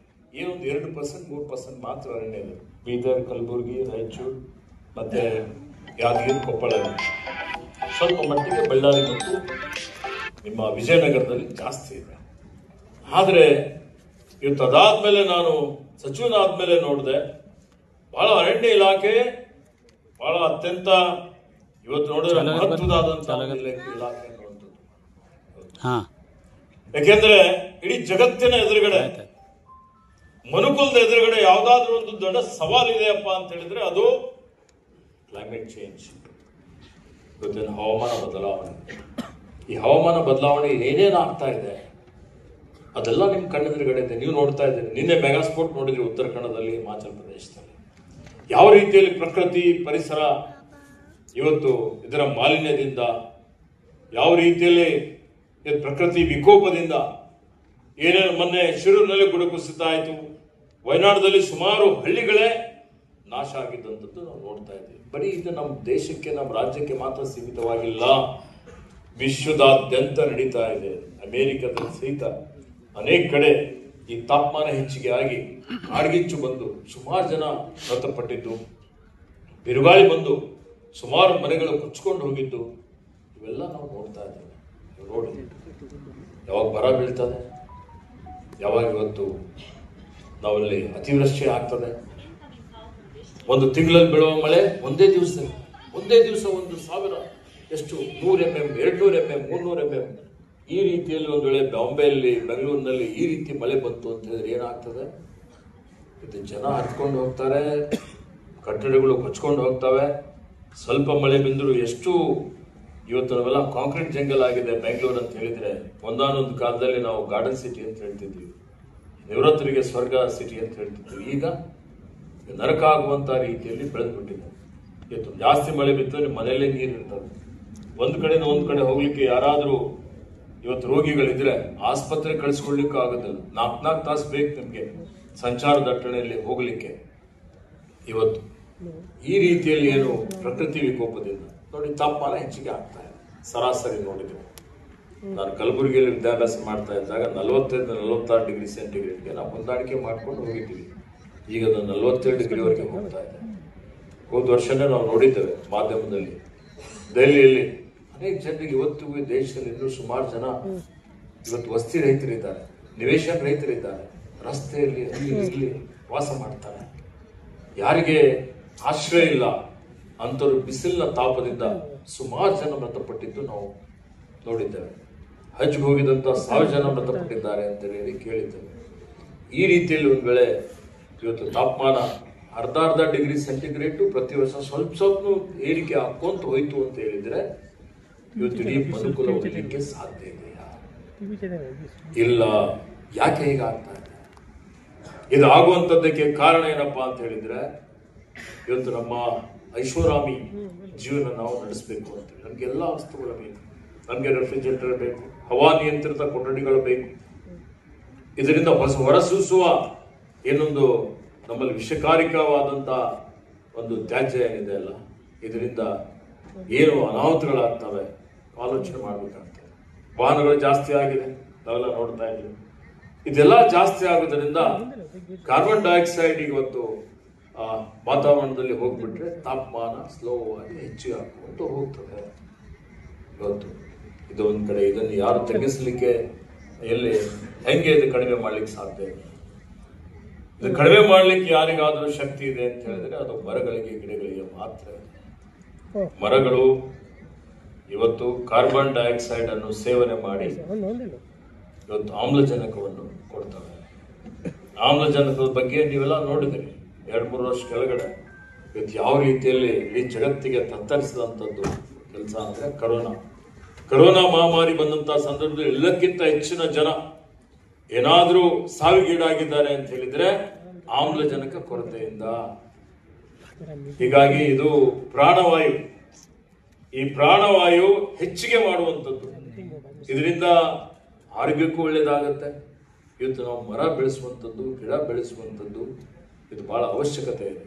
ಏನೊಂದು 2%, 3% ಮಾತ್ರ ಅರಣ್ಯ ಇದೆ. ಬೀದರ್, ಕಲಬುರಗಿ, ರಾಯಚೂರು ಮತ್ತೆ ಯಾದಗಿರಿ, ಕೊಪ್ಪಳ, ಸ್ವಲ್ಪ ಮಟ್ಟಿಗೆ ಬಳ್ಳಾರಿ ಮತ್ತು ನಿಮ್ಮ ವಿಜಯನಗರದಲ್ಲಿ ಜಾಸ್ತಿ ಇದೆ. ಆದರೆ ಇವತ್ತು ಅದಾದ್ಮೇಲೆ ನಾನು ಸಚಿವನಾದ್ಮೇಲೆ ನೋಡಿದೆ, ಬಹಳ ಅರಣ್ಯ ಇಲಾಖೆ ಬಹಳ ಅತ್ಯಂತ ಇವತ್ತು ನೋಡಿದ್ರೆ ಮಹತ್ವದಾದಂತಹ ಇಲಾಖೆ ಅನ್ನುವಂಥದ್ದು. ಯಾಕೆಂದ್ರೆ ಇಡೀ ಜಗತ್ತಿನ ಎದುರುಗಡೆ, ಮನುಕುಲದ ಎದುರುಗಡೆ ಯಾವ್ದಾದ್ರು ಒಂದು ದೊಡ್ಡ ಸವಾಲಿದೆಯಪ್ಪ ಅಂತ ಹೇಳಿದ್ರೆ ಅದು ಕ್ಲೈಮೇಟ್ ಚೇಂಜ್, ಇವತ್ತಿನ ಹವಾಮಾನ ಬದಲಾವಣೆ. ಈ ಹವಾಮಾನ ಬದಲಾವಣೆ ಏನೇನು ಆಗ್ತಾ ಇದೆ ಅದೆಲ್ಲ ನಿಮ್ಮ ಕಣ್ಣೆದುರುಗಡೆ ಇದೆ, ನೀವು ನೋಡ್ತಾ ಇದ್ದೀರಿ. ನಿನ್ನೆ ಮೆಗಾಸ್ಪೋರ್ಟ್ ನೋಡಿದ್ರಿ ಉತ್ತರ ಕನ್ನಡದಲ್ಲಿ, ಹಿಮಾಚಲ ಪ್ರದೇಶದಲ್ಲಿ. ಯಾವ ರೀತಿಯಲ್ಲಿ ಪ್ರಕೃತಿ ಪರಿಸರ ಇವತ್ತು ಇದರ ಮಾಲಿನ್ಯದಿಂದ, ಯಾವ ರೀತಿಯಲ್ಲಿ ಪ್ರಕೃತಿ ವಿಕೋಪದಿಂದ, ಏನೇನು ಮೊನ್ನೆ ಶಿರೂರಿನಲ್ಲಿ ಗುಡುಕುಸಿತ ಆಯಿತು, ವಯನಾಡದಲ್ಲಿ ಸುಮಾರು ಹಳ್ಳಿಗಳೇ ನಾಶ ಆಗಿದ್ದಂಥದ್ದು ನಾವು ನೋಡ್ತಾ ಇದ್ದೀವಿ. ಬರೀ ಇದು ನಮ್ಮ ದೇಶಕ್ಕೆ, ನಮ್ಮ ರಾಜ್ಯಕ್ಕೆ ಮಾತ್ರ ಸೀಮಿತವಾಗಿಲ್ಲ, ವಿಶ್ವದಾದ್ಯಂತ ನಡೀತಾ ಇದೆ. ಅಮೆರಿಕದಲ್ಲಿ ಸಹಿತ ಅನೇಕ ಕಡೆ ಈ ತಾಪಮಾನ ಹೆಚ್ಚಿಗೆ ಆಗಿ ಕಾಡ್ಗಿಚ್ಚು ಬಂದು ಸುಮಾರು ಜನ ಮೃತಪಟ್ಟಿದ್ದು, ಬಿರುಗಾಳಿ ಬಂದು ಸುಮಾರು ಮನೆಗಳು ಕುಚ್ಕೊಂಡು ಹೋಗಿದ್ದು, ಇವೆಲ್ಲ ನಾವು ನೋಡ್ತಾ ಇದ್ದೇವೆ. ನೋಡಿ ಯಾವಾಗ ಬರ ಬೀಳ್ತದೆ, ಯಾವಾಗ ಇವತ್ತು ನಾವಲ್ಲಿ ಅತಿವೃಷ್ಟಿ ಆಗ್ತದೆ. ಒಂದು ತಿಂಗಳಲ್ಲಿ ಬೀಳುವ ಮಳೆ ಒಂದೇ ದಿವಸ 1,000 ಎಷ್ಟು 100 mm, 200 mm, 300 mm ಈ ರೀತಿಯಲ್ಲಿ ಒಂದು ವೇಳೆ ಬಾಂಬೆಯಲ್ಲಿ, ಬೆಂಗಳೂರಿನಲ್ಲಿ ಈ ರೀತಿ ಮಳೆ ಬಂತು ಅಂತ ಹೇಳಿದ್ರೆ ಏನಾಗ್ತದೆ? ಇದು ಜನ ಹತ್ಕೊಂಡು ಹೋಗ್ತಾರೆ, ಕಟ್ಟಡಗಳು ಕೊಚ್ಕೊಂಡು ಹೋಗ್ತವೆ. ಸ್ವಲ್ಪ ಮಳೆ ಬಿಂದರೂ ಎಷ್ಟು ಇವತ್ತು ನಾವೆಲ್ಲ ಕಾಂಕ್ರೀಟ್ ಜಂಗಲ್ ಆಗಿದೆ ಬೆಂಗಳೂರು ಅಂತ ಹೇಳಿದ್ರೆ. ಒಂದಾನೊಂದು ಕಾಲದಲ್ಲಿ ನಾವು ಗಾರ್ಡನ್ ಸಿಟಿ ಅಂತ ಹೇಳ್ತಿದ್ವಿ, ನಿವೃತ್ತರಿಗೆ ಸ್ವರ್ಗ ಸಿಟಿ ಅಂತ ಹೇಳ್ತಿದ್ವಿ. ಈಗ ನರಕ ಆಗುವಂತ ರೀತಿಯಲ್ಲಿ ಬೆಳೆದ್ಬಿಟ್ಟಿದೆ. ಇವತ್ತು ಜಾಸ್ತಿ ಮಳೆ ಬಿತ್ತು, ನಿಮ್ಮ ಮನೆಯಲ್ಲೇ ನೀರು ಇರ್ತದೆ. ಒಂದು ಕಡೆಯಿಂದ ಒಂದು ಕಡೆ ಹೋಗ್ಲಿಕ್ಕೆ ಯಾರಾದರೂ ಇವತ್ತು ರೋಗಿಗಳಿದ್ರೆ ಆಸ್ಪತ್ರೆ ಕಳಿಸ್ಕೊಳ್ಲಿಕ್ಕೆ ಆಗೋದಿಲ್ಲ. 4 ತಾಸು ಬೇಕು ನಿಮಗೆ ಸಂಚಾರ ದಟ್ಟಣೆಯಲ್ಲಿ ಹೋಗ್ಲಿಕ್ಕೆ. ಇವತ್ತು ಈ ರೀತಿಯಲ್ಲಿ ಏನು ಪ್ರಕೃತಿ ವಿಕೋಪದಿಂದ ನೋಡಿ ತಾಪಮಾನ ಹೆಚ್ಚಿಗೆ ಆಗ್ತಾ ಇದೆ. ಸರಾಸರಿ ನೋಡಿದ್ದೇವೆ. ನಾನು ಕಲಬುರಗಿಯಲ್ಲಿ ವಿದ್ಯಾಭ್ಯಾಸ ಮಾಡ್ತಾ ಇದ್ದಾಗ 45-46 ಡಿಗ್ರಿ ಸೆಂಟಿಗ್ರೇಡ್ಗೆ ನಾವು ಹೊಂದಾಣಿಕೆ ಮಾಡ್ಕೊಂಡು ಹೋಗಿದ್ದೀವಿ. ಈಗ ಅದು 47 ಡಿಗ್ರಿವರೆಗೆ ಹೋಗ್ತಾ ಇದೆ. ಹೋದ ವರ್ಷನೇ ನಾವು ನೋಡಿದ್ದೇವೆ ಮಾಧ್ಯಮದಲ್ಲಿ. ದೆಹಲಿಯಲ್ಲಿ ಅನೇಕ ಜನರಿಗೆ ಇವತ್ತಿಗೂ ದೇಶದಲ್ಲಿ ಇನ್ನೂ ಸುಮಾರು ಜನ ಇವತ್ತು ವಸತಿ ರಹಿತರಿದ್ದಾರೆ, ನಿವೇಶನ ರಹಿತರಿದ್ದಾರೆ, ರಸ್ತೆಯಲ್ಲಿ ಇಲ್ಲಿ ವಾಸ ಮಾಡ್ತಾರೆ. ಯಾರಿಗೆ ಆಶ್ರಯ ಇಲ್ಲ ಅಂಥವ್ರು ಬಿಸಿಲಿನ ತಾಪದಿಂದ ಸುಮಾರು ಜನ ಮೃತಪಟ್ಟಿದ್ದು ನಾವು ನೋಡಿದ್ದೇವೆ. ಹಜ್ಗೆ ಹೋಗಿದಂಥ 1000 ಜನ ಮೃತಪಟ್ಟಿದ್ದಾರೆ ಅಂತ ಹೇಳಿ ಕೇಳಿದ್ದೇವೆ. ಈ ರೀತಿಯಲ್ಲಿ ಒಂದು ವೇಳೆ ಇವತ್ತು ತಾಪಮಾನ ಅರ್ಧ ಡಿಗ್ರಿ ಸೆಂಟಿಗ್ರೇಡು ಪ್ರತಿ ವರ್ಷ ಸ್ವಲ್ಪ ಏರಿಕೆ ಹಾಕೊಂತ ಹೋಯ್ತು ಅಂತ ಹೇಳಿದ್ರೆ ಇವತ್ತು ಇಡೀ ಮನುಕುಲ ಉಳಿಲಿಕ್ಕೆ ಸಾಧ್ಯ ಇದೆಯಾ? ಇಲ್ಲ. ಯಾಕೆ ಹೀಗಾಗ್ತಾ ಇದೆ? ಇದು ಆಗುವಂಥದ್ದಕ್ಕೆ ಕಾರಣ ಏನಪ್ಪಾ ಅಂತ ಹೇಳಿದ್ರೆ, ಇವತ್ತು ನಮ್ಮ ಐಷಾರಾಮಿ ಜೀವನ ನಾವು ನಡೆಸಬೇಕು ಅಂತ ನಮ್ಗೆ ಎಲ್ಲ ವಸ್ತುಗಳು ಬೇಕು. ನಮಗೆ ರೆಫ್ರಿಜರೇಟರ್ ಬೇಕು, ಹವಾ ನಿಯಂತ್ರಿತ ಕೊಠಡಿಗಳು ಬೇಕು. ಇದರಿಂದ ಹೊರಸೂಸುವ ಏನೊಂದು ನಮ್ಮಲ್ಲಿ ವಿಷಕಾರಿಕವಾದಂಥ ಒಂದು ತ್ಯಾಜ್ಯ ಏನಿದೆ ಅಲ್ಲ, ಇದರಿಂದ ಏನು ಅನಾಹುತಗಳಾಗ್ತವೆ ಆಲೋಚನೆ ಮಾಡಬೇಕಾಗ್ತದೆ. ವಾಹನಗಳು ಜಾಸ್ತಿ ಆಗಿದೆ, ನಾವೆಲ್ಲ ನೋಡ್ತಾ ಇದ್ದೀವಿ. ಇದೆಲ್ಲ ಜಾಸ್ತಿ ಆಗೋದ್ರಿಂದ ಕಾರ್ಬನ್ ಡೈಆಕ್ಸೈಡ್ ಇವತ್ತು ವಾತಾವರಣದಲ್ಲಿ ಹೋಗ್ಬಿಟ್ರೆ ತಾಪಮಾನ ಸ್ಲೋ ಆಗಿ ಹೆಚ್ಚಿಗೆ ಹಾಕೊಂಡು ಹೋಗ್ತದೆ. ಇವತ್ತು ಇದು ಒಂದು ಕಡೆ, ಇದನ್ನು ಯಾರು ತಗ್ಗಿಸಲಿಕ್ಕೆ ಹೆಂಗೆ ಇದು ಕಡಿಮೆ ಮಾಡ್ಲಿಕ್ಕೆ ಸಾಧ್ಯ ಇದೆ? ಇದು ಕಡಿಮೆ ಮಾಡ್ಲಿಕ್ಕೆ ಯಾರಿಗಾದ್ರೂ ಶಕ್ತಿ ಇದೆ ಅಂತ ಹೇಳಿದ್ರೆ ಅದು ಮರಗಳಿಗೆ, ಗಿಡಗಳಿಗೆ ಮಾತ್ರ ಇದೆ. ಮರಗಳು ಇವತ್ತು ಕಾರ್ಬನ್ ಡೈಆಕ್ಸೈಡ್ ಅನ್ನು ಸೇವನೆ ಮಾಡಿ ಇವತ್ತು ಆಮ್ಲಜನಕವನ್ನು ಕೊಡ್ತವೆ. ಆಮ್ಲಜನಕದ ಬಗ್ಗೆ ನೀವೆಲ್ಲ ನೋಡಿದ್ದೀರಿ 2-3 ವರ್ಷ ಕೆಳಗಡೆ. ಇವತ್ತು ಯಾವ ರೀತಿಯಲ್ಲಿ ಈ ಜಗತ್ತಿಗೆ ತತ್ತರಿಸಿದಂಥದ್ದು ಕೆಲಸ ಅಂದರೆ ಕರೋನಾ ಮಹಾಮಾರಿ ಬಂದಂತಹ ಸಂದರ್ಭದಲ್ಲಿ ಎಲ್ಲಕ್ಕಿಂತ ಹೆಚ್ಚಿನ ಜನ ಏನಾದರೂ ಸಾವಿಗೀಡಾಗಿದ್ದಾರೆ ಅಂತ ಹೇಳಿದ್ರೆ ಆಮ್ಲಜನಕ ಕೊರತೆಯಿಂದ. ಹೀಗಾಗಿ ಇದು ಪ್ರಾಣವಾಯು, ಈ ಪ್ರಾಣವಾಯು ಹೆಚ್ಚಿಗೆ ಮಾಡುವಂಥದ್ದು. ಇದರಿಂದ ಆರೋಗ್ಯಕ್ಕೂ ಒಳ್ಳೇದಾಗತ್ತೆ. ಇವತ್ತು ನಾವು ಮರ ಬೆಳೆಸುವಂಥದ್ದು, ಗಿಡ ಬೆಳೆಸುವಂಥದ್ದು ಇದು ಬಹಳ ಅವಶ್ಯಕತೆ ಇದೆ.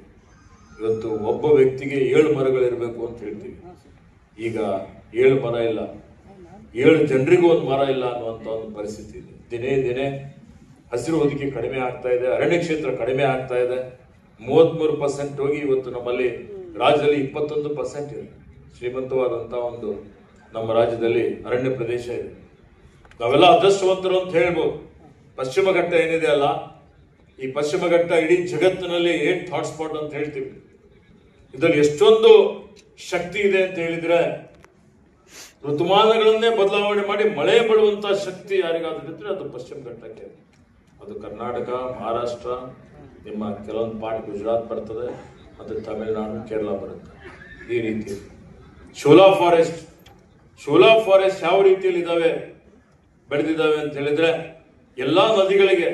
ಇವತ್ತು ಒಬ್ಬ ವ್ಯಕ್ತಿಗೆ 7 ಮರಗಳಿರಬೇಕು ಅಂತ ಹೇಳ್ತೀವಿ. ಈಗ 7 ಮರ ಇಲ್ಲ, 7 ಜನರಿಗೂ ಒಂದು ಮರ ಇಲ್ಲ ಅನ್ನುವಂಥ ಒಂದು ಪರಿಸ್ಥಿತಿ ಇದೆ. ದಿನೇ ಹಸಿರು ಹೊದಿಕೆ ಕಡಿಮೆ ಆಗ್ತಾ ಇದೆ, ಅರಣ್ಯ ಕ್ಷೇತ್ರ ಕಡಿಮೆ ಆಗ್ತಾ ಇದೆ. 33% ಹೋಗಿ ಇವತ್ತು ನಮ್ಮಲ್ಲಿ ರಾಜ್ಯದಲ್ಲಿ 21% ಇದೆ. ಶ್ರೀಮಂತವಾದಂಥ ಒಂದು ನಮ್ಮ ರಾಜ್ಯದಲ್ಲಿ ಅರಣ್ಯ ಪ್ರದೇಶ ಇದೆ. ನಾವೆಲ್ಲ ಅದೃಷ್ಟವಂತರು ಅಂತ ಹೇಳ್ಬೋದು. ಪಶ್ಚಿಮ ಘಟ್ಟ ಏನಿದೆ ಅಲ್ಲ, ಈ ಪಶ್ಚಿಮ ಘಟ್ಟ ಇಡೀ ಜಗತ್ತಿನಲ್ಲಿ 8th ಹಾಟ್ಸ್ಪಾಟ್ ಅಂತ ಹೇಳ್ತೀವಿ. ಇದರಲ್ಲಿ ಎಷ್ಟೊಂದು ಶಕ್ತಿ ಇದೆ ಅಂತ ಹೇಳಿದ್ರೆ, ಋತುಮಾನಗಳನ್ನೇ ಬದಲಾವಣೆ ಮಾಡಿ ಮಳೆ ಬೀಳುವಂತಹ ಶಕ್ತಿ ಯಾರಿಗಾದ್ರೂ ಇದ್ರೆ ಅದು ಪಶ್ಚಿಮ ಘಟ್ಟಕ್ಕೆ. ಅದು ಕರ್ನಾಟಕ, ಮಹಾರಾಷ್ಟ್ರ, ನಿಮ್ಮ ಕೆಲವೊಂದು ಪಾರ್ಟ್ ಗುಜರಾತ್ ಬರ್ತದೆ, ಅದು ತಮಿಳುನಾಡು, ಕೇರಳ ಬರುತ್ತೆ. ಈ ರೀತಿ ಶೋಲಾ ಫಾರೆಸ್ಟ್ ಯಾವ ರೀತಿಯಲ್ಲಿ ಇದಾವೆ, ಬೆಳೆದಿದ್ದಾವೆ ಅಂತ ಹೇಳಿದ್ರೆ ಎಲ್ಲಾ ನದಿಗಳಿಗೆ,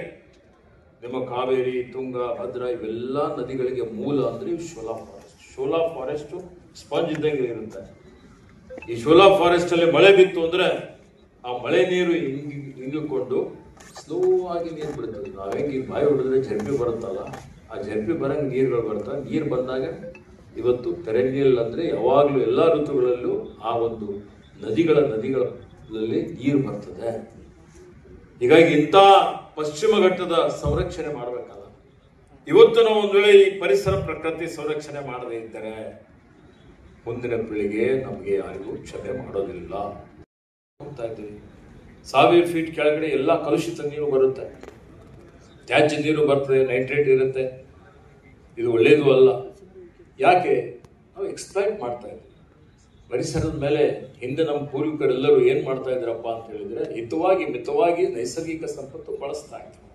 ನಿಮ್ಮ ಕಾವೇರಿ, ತುಂಗ, ಭದ್ರಾ ಇವೆಲ್ಲ ನದಿಗಳಿಗೆ ಮೂಲ ಅಂದ್ರೆ ಶೋಲಾ ಫಾರೆಸ್ಟ್ ಸ್ಪಂಜ್ ಇದ್ದಂಗೆ ಇರುತ್ತೆ. ಈ ಶೋಲಾ ಫಾರೆಸ್ಟ್ ಅಲ್ಲಿ ಮಳೆ ಬಿತ್ತು ಅಂದ್ರೆ ಆ ಮಳೆ ನೀರು ಹಿಂಗಿಕೊಂಡು ಸ್ಲೋ ಆಗಿ ನೀರು ಬಿಡುತ್ತದೆ. ನಾವೇಂಗೆ ಈ ಬಾಯಿ ಹೊಡೆದ್ರೆ ಜರ್ಪಿ ಬರುತ್ತಲ್ಲ, ಆ ಜರ್ಪಿ ಬರಂಗೆ ನೀರುಗಳು ಬರ್ತವೆ. ನೀರು ಬಂದಾಗ ಇವತ್ತು ಪೆರೆನಿಯಲ್ ಅಂದ್ರೆ ಯಾವಾಗಲೂ ಎಲ್ಲ ಋತುಗಳಲ್ಲೂ ಆ ಒಂದು ನದಿಗಳಲ್ಲಿ ನೀರು ಬರ್ತದೆ. ಹೀಗಾಗಿ ಇಂಥ ಪಶ್ಚಿಮ ಘಟ್ಟದ ಸಂರಕ್ಷಣೆ ಮಾಡಬೇಕಲ್ಲ. ಇವತ್ತು ನಾವು ಒಂದು ವೇಳೆ ಈ ಪರಿಸರ ಪ್ರಕೃತಿ ಸಂರಕ್ಷಣೆ ಮಾಡದೇ ಇದ್ದರೆ ಮುಂದಿನ ಪೀಳಿಗೆ ನಮಗೆ ಯಾರಿಗೂ ಕ್ಷಮೆ ಮಾಡೋದಿಲ್ಲ. ಹೋಗ್ತಾ ಇದ್ದೀವಿ 1000 ಫೀಟ್ ಕೆಳಗಡೆ ಎಲ್ಲ ಕಲುಷಿತ ನೀರು ಬರುತ್ತೆ, ತ್ಯಾಜ್ಯ ನೀರು ಬರ್ತದೆ, ನೈಟ್ರೇಟ್ ಇರುತ್ತೆ. ಇದು ಒಳ್ಳೇದು ಅಲ್ಲ. ಯಾಕೆ ನಾವು ಎಕ್ಸ್ಪ್ಲೈಟ್ ಮಾಡ್ತಾ ಇದ್ದೀವಿ ಪರಿಸರದ ಮೇಲೆ. ಹಿಂದೆ ನಮ್ಮ ಪೂರ್ವಿಕರೆಲ್ಲರೂ ಏನ್ ಮಾಡ್ತಾ ಇದ್ರಪ್ಪ ಅಂತ ಹೇಳಿದ್ರೆ ಮಿತವಾಗಿ ನೈಸರ್ಗಿಕ ಸಂಪತ್ತು ಬಳಸ್ತಾ ಇದ್ರು.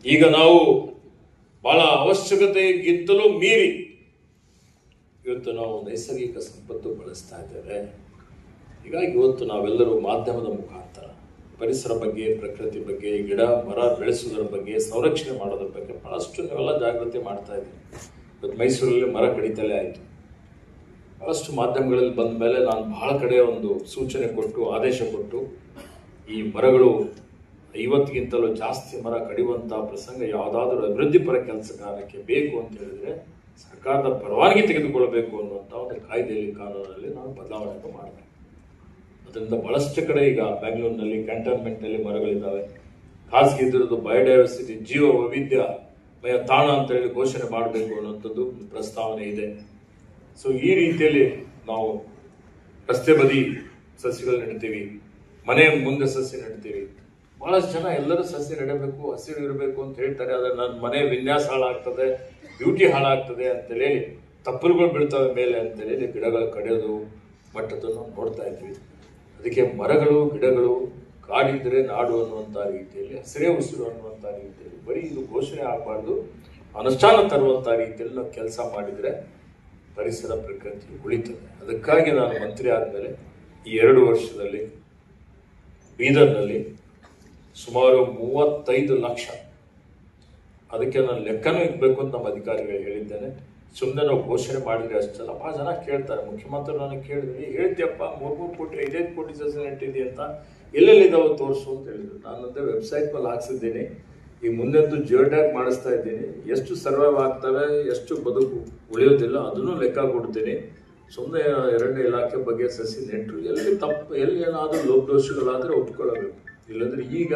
ಈಗ ನಾವು ಬಹಳ ಅವಶ್ಯಕತೆಗಿಂತಲೂ ಮೀರಿ ಇವತ್ತು ನಾವು ನೈಸರ್ಗಿಕ ಸಂಪತ್ತು ಬಳಸ್ತಾ ಇದ್ದೇವೆ. ಹೀಗಾಗಿ ಇವತ್ತು ನಾವೆಲ್ಲರೂ ಮಾಧ್ಯಮದ ಮುಖಾಂತರ ಪರಿಸರ ಬಗ್ಗೆ, ಪ್ರಕೃತಿ ಬಗ್ಗೆ, ಗಿಡ ಮರ ಬೆಳೆಸುವುದರ ಬಗ್ಗೆ, ಸಂರಕ್ಷಣೆ ಮಾಡೋದ್ರ ಬಗ್ಗೆ ಬಹಳಷ್ಟು ನಾವೆಲ್ಲ ಜಾಗೃತಿ ಮಾಡ್ತಾ ಇದ್ದೀವಿ. ಇವತ್ತು ಮೈಸೂರಲ್ಲಿ ಮರ ಕಡಿತಲೇ ಆಯಿತು. ಬಹಳಷ್ಟು ಮಾಧ್ಯಮಗಳಲ್ಲಿ ಬಂದ ಮೇಲೆ ನಾನು ಬಹಳ ಕಡೆ ಒಂದು ಸೂಚನೆ ಕೊಟ್ಟು, ಆದೇಶ ಕೊಟ್ಟು, ಈ ಮರಗಳು 50ಗಿಂತಲೂ ಜಾಸ್ತಿ ಮರ ಕಡಿಯುವಂಥ ಪ್ರಸಂಗ ಯಾವುದಾದ್ರೂ ಅಭಿವೃದ್ಧಿಪರ ಕೆಲಸಗಾರಕ್ಕೆ ಬೇಕು ಅಂತ ಹೇಳಿದ್ರೆ ಸರ್ಕಾರದ ಪರವಾನಗಿ ತೆಗೆದುಕೊಳ್ಳಬೇಕು ಅನ್ನುವಂಥ ಒಂದು ಕಾಯ್ದೆಯಲ್ಲಿ, ಕಾನೂನಲ್ಲಿ ನಾವು ಬದಲಾವಣೆ ಮಾಡಬೇಕು. ಅದರಿಂದ ಬಹಳಷ್ಟು ಕಡೆ ಈಗ ಬೆಂಗಳೂರಿನಲ್ಲಿ ಕ್ಯಾಂಟೋನ್ಮೆಂಟ್ನಲ್ಲಿ ಮರಗಳಿದ್ದಾವೆ. ಖಾಸಗಿ ಇದ್ರದ್ದು ಬಯೋಡೈವರ್ಸಿಟಿ, ಜೀವ ವೈವಿಧ್ಯಮಯ ತಾಣ ಅಂತ ಹೇಳಿ ಘೋಷಣೆ ಮಾಡಬೇಕು ಅನ್ನುವಂಥದ್ದು ಪ್ರಸ್ತಾವನೆ ಇದೆ. ಸೊ ಈ ರೀತಿಯಲ್ಲಿ ನಾವು ರಸ್ತೆ ಬದಿ ಸಸ್ಯಗಳು ನೆಡ್ತೀವಿ, ಮನೆ ಮುಂದೆ ಸಸ್ಯ ನೆಡ್ತೀವಿ. ಬಹಳಷ್ಟು ಜನ ಎಲ್ಲರೂ ಸಸ್ಯ ನೆಡಬೇಕು, ಹಸಿರು ಇರಬೇಕು ಅಂತ ಹೇಳ್ತಾರೆ. ಆದರೆ ನನ್ನ ಮನೆ ವಿನ್ಯಾಸ ಹಾಳಾಗ್ತದೆ, ಬ್ಯೂಟಿ ಹಾಳಾಗ್ತದೆ ಅಂತೇಳಿ ತಪ್ಪಲುಗಳು ಬೀಳ್ತವೆ ಮೇಲೆ ಅಂತೇಳಿ ಗಿಡಗಳು ಕಡಿಯೋದು ಮಟ್ಟದನ್ನು ನೋಡ್ತಾ ಇದ್ವಿ. ಅದಕ್ಕೆ ಮರಗಳು, ಗಿಡಗಳು, ಕಾಡಿದ್ರೆ ನಾಡು ಅನ್ನುವಂಥ ರೀತಿಯಲ್ಲಿ, ಹಸಿರೇ ಉಸಿರು ಅನ್ನುವಂಥ ರೀತಿಯಲ್ಲಿ ಬರೀ ಇದು ಘೋಷಣೆ ಆಗಬಾರ್ದು, ಅನುಷ್ಠಾನ ತರುವಂಥ ರೀತಿಯಲ್ಲಿ ನಾವು ಕೆಲಸ ಮಾಡಿದರೆ ಪರಿಸರ ಪ್ರಕೃತಿ ಉಳಿತದೆ. ಅದಕ್ಕಾಗಿ ನಾನು ಮಂತ್ರಿ ಆದಮೇಲೆ ಈ 2 ವರ್ಷದಲ್ಲಿ ಬೀದರ್ನಲ್ಲಿ ಸುಮಾರು 35 ಲಕ್ಷ, ಅದಕ್ಕೆ ನಾನು ಲೆಕ್ಕನೂ ಇಕ್ಬೇಕು ಅಂತ ನಮ್ಮ ಅಧಿಕಾರಿಗಳು ಹೇಳಿದ್ದೇನೆ. ಸುಮ್ಮನೆ ನಾವು ಘೋಷಣೆ ಮಾಡಿದ್ರೆ ಅಷ್ಟಲ್ಲ, ಭಾಳ ಜನ ಕೇಳ್ತಾರೆ. ಮುಖ್ಯಮಂತ್ರಿ ನನಗೆ ಕೇಳಿದ್ವಿ, ಹೇಳ್ತೀಯಪ್ಪ 3 ಕೋಟಿ 5 ಕೋಟಿ ಸಸ್ಯ ನೆಟ್ಟಿದೆ ಅಂತ, ಎಲ್ಲೆಲ್ಲಿದ್ದಾವೆ ತೋರಿಸು ಅಂತ ಹೇಳಿದ್ರು. ನಾನಂತೆ ವೆಬ್ಸೈಟ್ ಮೇಲೆ ಹಾಕ್ಸಿದ್ದೀನಿ. ಈ ಮುಂದೆಂದು ಜಿಯೋ ಟ್ಯಾಗ್ ಮಾಡಿಸ್ತಾ ಇದ್ದೀನಿ. ಎಷ್ಟು ಸರ್ವೈವ್ ಆಗ್ತವೆ, ಎಷ್ಟು ಬದುಕು ಉಳಿಯೋದಿಲ್ಲ ಅದನ್ನು ಲೆಕ್ಕ ಕೊಡ್ತೀನಿ. ಸುಮ್ಮನೆ ಅರಣ್ಯ ಇಲಾಖೆ ಬಗ್ಗೆ ಸಸಿ ನೆಟ್ಟರು ಎಲ್ಲಿ ತಪ್ಪು, ಎಲ್ಲಿ ಏನಾದರೂ ಲೋಪದೋಷಗಳಾದರೆ ಒಪ್ಕೊಳ್ಳಬೇಕು. ಇಲ್ಲಾಂದರೆ ಈಗ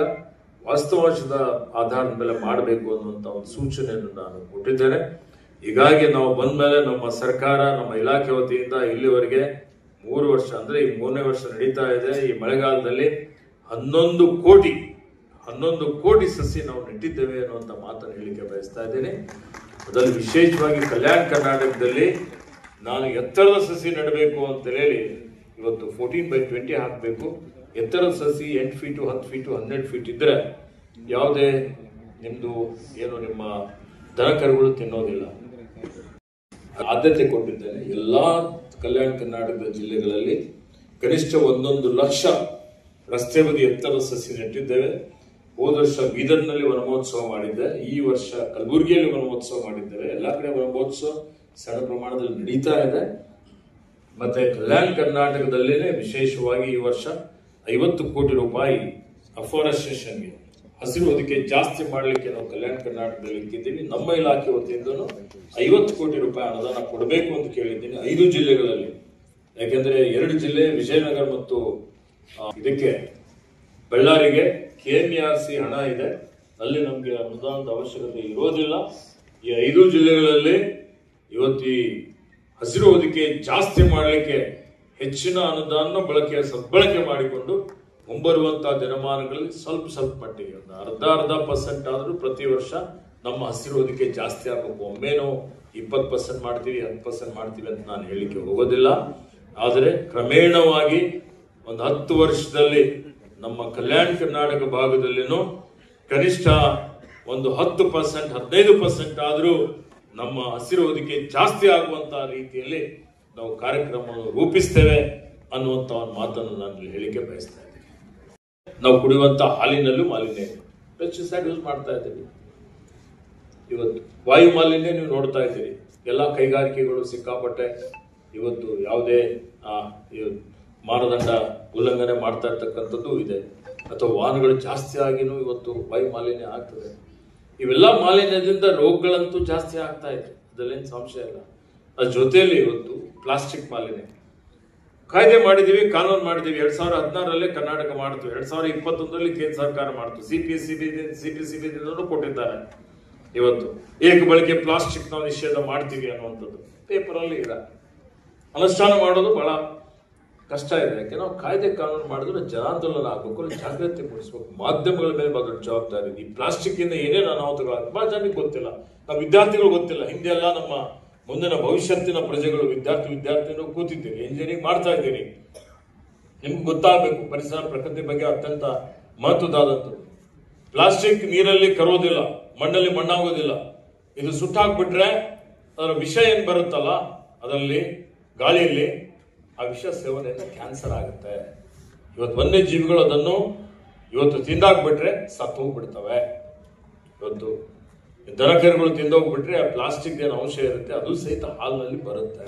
ವಾಸ್ತವಾಂಶದ ಆಧಾರದ ಮೇಲೆ ಮಾಡಬೇಕು ಅನ್ನುವಂಥ ಒಂದು ಸೂಚನೆಯನ್ನು ನಾನು ಕೊಟ್ಟಿದ್ದೇನೆ. ಹೀಗಾಗಿ ನಾವು ಬಂದ ಮೇಲೆ ನಮ್ಮ ಸರ್ಕಾರ, ನಮ್ಮ ಇಲಾಖೆ ವತಿಯಿಂದ ಇಲ್ಲಿವರೆಗೆ 3 ವರ್ಷ ಅಂದರೆ ಈ 3ನೇ ವರ್ಷ ನಡೀತಾ ಇದೆ. ಈ ಮಳೆಗಾಲದಲ್ಲಿ 11 ಕೋಟಿ ಸಸಿ ನಾವು ನೆಟ್ಟಿದ್ದೇವೆ ಅನ್ನುವಂಥ ಮಾತನ್ನು ಹೇಳಿಕೆ ಬಯಸ್ತಾ ಇದ್ದೇನೆ. ಅದರಲ್ಲಿ ವಿಶೇಷವಾಗಿ ಕಲ್ಯಾಣ ಕರ್ನಾಟಕದಲ್ಲಿ ನಾನು ಎತ್ತರದ ಸಸಿ ನೆಡಬೇಕು ಅಂತ ಹೇಳಿ ಇವತ್ತು 14x20 ಹಾಕಬೇಕು. ಎತ್ತರದ ಸಸಿ 8 ಫೀಟು 10 ಫೀಟು 12 ಫೀಟ್ ಇದ್ರೆ ಯಾವುದೇ ನಿಮ್ದು ಏನು ನಿಮ್ಮ ದನಕರುಗಳು ತಿನ್ನೋದಿಲ್ಲ. ಆದ್ಯತೆ ಕೊಟ್ಟಿದ್ದೇನೆ. ಎಲ್ಲಾ ಕಲ್ಯಾಣ ಕರ್ನಾಟಕದ ಜಿಲ್ಲೆಗಳಲ್ಲಿ ಕನಿಷ್ಠ 1 ಲಕ್ಷ ರಸ್ತೆ ಬದಿ ಎತ್ತರದ ಸಸಿ ನೆಟ್ಟಿದ್ದೇವೆ. ಹೋದ ವರ್ಷ ಬೀದರ್ನಲ್ಲಿ ವನಮಹೋತ್ಸವ ಮಾಡಿದ್ದೆ, ಈ ವರ್ಷ ಕಲಬುರಗಿಯಲ್ಲಿ ವನಮಹೋತ್ಸವ ಮಾಡಿದ್ದೇವೆ. ಎಲ್ಲಾ ಕಡೆ ವನಮಹೋತ್ಸವ ಸಣ್ಣ ಪ್ರಮಾಣದಲ್ಲಿ ನಡೀತಾ ಇದೆ. ಮತ್ತೆ ಕಲ್ಯಾಣ ಕರ್ನಾಟಕದಲ್ಲೇನೆ ವಿಶೇಷವಾಗಿ ಈ ವರ್ಷ 50 ಕೋಟಿ ರೂಪಾಯಿ ಅಫಾರೆಸ್ಟೇಷನ್ಗೆ ಹಸಿರು ಹೊದಿಕೆ ಜಾಸ್ತಿ ಮಾಡಲಿಕ್ಕೆ ನಾವು ಕಲ್ಯಾಣ ಕರ್ನಾಟಕದಲ್ಲಿ ಇಟ್ಟಿದ್ದೀವಿ. ನಮ್ಮ ಇಲಾಖೆ ವತಿಯಿಂದಲೂ 50 ಕೋಟಿ ರೂಪಾಯಿ ಅನುದಾನ ಕೊಡಬೇಕು ಅಂತ ಕೇಳಿದ್ದೀನಿ 5 ಜಿಲ್ಲೆಗಳಲ್ಲಿ. ಯಾಕೆಂದ್ರೆ 2 ಜಿಲ್ಲೆ ವಿಜಯನಗರ ಮತ್ತು ಇದಕ್ಕೆ ಬಳ್ಳಾರಿಗೆ KMRC ಹಣ ಇದೆ, ಅಲ್ಲಿ ನಮಗೆ ಅನುದಾನದ ಅವಶ್ಯಕತೆ ಇರೋದಿಲ್ಲ. ಈ 5 ಜಿಲ್ಲೆಗಳಲ್ಲಿ ಇವತ್ತು ಈ ಹಸಿರು ಹೊದಿಕೆ ಜಾಸ್ತಿ ಮಾಡಲಿಕ್ಕೆ ಹೆಚ್ಚಿನ ಅನುದಾನ ಸದ್ಬಳಕೆ ಮಾಡಿಕೊಂಡು ಮುಂಬರುವಂತಹ ದಿನಮಾನಗಳಲ್ಲಿ ಸ್ವಲ್ಪ ಮಟ್ಟಿಗೆ ಒಂದು ಅರ್ಧ % ಆದರೂ ಪ್ರತಿ ವರ್ಷ ನಮ್ಮ ಹಸಿರು ಹೊದಿಕೆ ಜಾಸ್ತಿ ಆಗಬೇಕು. ಒಮ್ಮೆ ನಾವು 20% ಮಾಡ್ತೀವಿ 10% ಮಾಡ್ತೀವಿ ಅಂತ ನಾನು ಹೇಳಿಕೆ ಹೋಗೋದಿಲ್ಲ. ಆದರೆ ಕ್ರಮೇಣವಾಗಿ ಒಂದು 10 ವರ್ಷದಲ್ಲಿ ನಮ್ಮ ಕಲ್ಯಾಣ ಕರ್ನಾಟಕ ಭಾಗದಲ್ಲಿನೂ ಕನಿಷ್ಠ ಒಂದು 10% 15% ಆದರೂ ನಮ್ಮ ಹಸಿರು ಹೊದಿಕೆ ಜಾಸ್ತಿ ಆಗುವಂತಹ ರೀತಿಯಲ್ಲಿ ನಾವು ಕಾರ್ಯಕ್ರಮವನ್ನು ರೂಪಿಸ್ತೇವೆ ಅನ್ನುವಂತ ಒಂದು ಮಾತನ್ನು ನಾನು ಹೇಳಿಕೆ ಬಯಸ್ತಾ ಇದ್ದೀನಿ. ನಾವು ಕುಡಿಯುವಂತ ಹಾಲಿನಲ್ಲೂ ಮಾಲಿನ್ಯ ಪೆಸ್ಟಿಸೈಡ್ ಯೂಸ್ ಮಾಡ್ತಾ ಇದ್ದೀವಿ. ಇವತ್ತು ವಾಯು ಮಾಲಿನ್ಯ ನೀವು ನೋಡ್ತಾ ಇದ್ದೀರಿ. ಎಲ್ಲ ಕೈಗಾರಿಕೆಗಳು ಸಿಕ್ಕಾಪಟ್ಟೆ ಇವತ್ತು ಯಾವುದೇ ಮಾನದಂಡ ಉಲ್ಲಂಘನೆ ಮಾಡ್ತಾ ಇರ್ತಕ್ಕಂಥದ್ದು ಇದೆ, ಅಥವಾ ವಾಹನಗಳು ಜಾಸ್ತಿ ಆಗಿನೂ ಇವತ್ತು ವಾಯು ಮಾಲಿನ್ಯ ಆಗ್ತದೆ. ಇವೆಲ್ಲ ಮಾಲಿನ್ಯದಿಂದ ರೋಗಗಳಂತೂ ಜಾಸ್ತಿ ಆಗ್ತಾ ಇದೆ, ಅದರಲ್ಲೇನು ಸಂಶಯ ಇಲ್ಲ. ಅದ್ರ ಜೊತೆಯಲ್ಲಿ ಇವತ್ತು ಪ್ಲಾಸ್ಟಿಕ್ ಮಾಲಿನ್ಯ ಕಾಯ್ದೆ ಮಾಡಿದೀವಿ, ಕಾನೂನು ಮಾಡಿದೀವಿ. 2016ರಲ್ಲೇ ಕರ್ನಾಟಕ ಮಾಡ್ತೀವಿ, 2021ರಲ್ಲಿ ಕೇಂದ್ರ ಸರ್ಕಾರ ಮಾಡ್ತೀವಿ, ಸಿಪಿಸಿಬಿದಿಂದಲೂ ಕೊಟ್ಟಿದ್ದಾರೆ. ಇವತ್ತು ಏಕ ಬಳಕೆ ಪ್ಲಾಸ್ಟಿಕ್ ನಾವು ನಿಷೇಧ ಮಾಡ್ತೀವಿ ಅನ್ನುವಂಥದ್ದು ಪೇಪರ್ ಅಲ್ಲಿ ಇದೆ. ಅನುಷ್ಠಾನ ಮಾಡೋದು ಬಹಳ ಕಷ್ಟ ಇದೆ. ಯಾಕೆ ನಾವು ಕಾಯ್ದೆ ಕಾನೂನು ಮಾಡಿದ್ರೆ ಜನಾಂದೋಲನ ಆಗಬೇಕು, ಜಾಗೃತಿ ಮೂಡಿಸ್ಬೇಕು, ಮಾಧ್ಯಮಗಳ ಮೇಲೆ ಬಹಳ ಜವಾಬ್ದಾರಿ. ಈ ಪ್ಲಾಸ್ಟಿಕ್ ಇಂದ ಏನೇನು ಅನಾಹುತಗಳು ಬಹಳ ಜನಕ್ಕೆ ಗೊತ್ತಿಲ್ಲ, ನಮ್ಮ ವಿದ್ಯಾರ್ಥಿಗಳು ಗೊತ್ತಿಲ್ಲ. ಹಿಂದೆ ಎಲ್ಲ ನಮ್ಮ ಮುಂದಿನ ಭವಿಷ್ಯತ್ತಿನ ಪ್ರಜೆಗಳು ವಿದ್ಯಾರ್ಥಿಗಳು ಕೂತಿದ್ದೀರಿ, ಇಂಜಿನಿಯರಿಂಗ್ ಮಾಡ್ತಾ ಇದ್ದೀರಿ, ನಿಮ್ಗೆ ಗೊತ್ತಾಗಬೇಕು ಪರಿಸರ ಪ್ರಕೃತಿ ಬಗ್ಗೆ ಅತ್ಯಂತ ಮಹತ್ವದಾದಂಥದ್ದು. ಪ್ಲಾಸ್ಟಿಕ್ ನೀರಲ್ಲಿ ಕರೋದಿಲ್ಲ, ಮಣ್ಣಲ್ಲಿ ಮಣ್ಣಾಗೋದಿಲ್ಲ. ಇದು ಸುಟ್ಟಾಕ್ಬಿಟ್ರೆ ಅದರ ವಿಷ ಏನ್ ಬರುತ್ತಲ್ಲ ಅದರಲ್ಲಿ ಗಾಳಿಯಲ್ಲಿ ಆ ವಿಷ ಸೇವನೆಯಿಂದ ಕ್ಯಾನ್ಸರ್ ಆಗುತ್ತೆ. ಇವತ್ತು ವನ್ಯಜೀವಿಗಳು ಅದನ್ನು ಇವತ್ತು ತಿಂದಾಕ್ಬಿಟ್ರೆ ಸತ್ತು ಹೋಗ್ಬಿಡ್ತವೆ. ಇವತ್ತು ದನಕರುಗಳು ತಿಂದೋಗ್ಬಿಟ್ರೆ ಆ ಪ್ಲಾಸ್ಟಿಕ್ ಏನು ಅಂಶ ಇರುತ್ತೆ ಅದು ಸಹಿತ ಹಾಲಿನಲ್ಲಿ ಬರುತ್ತೆ.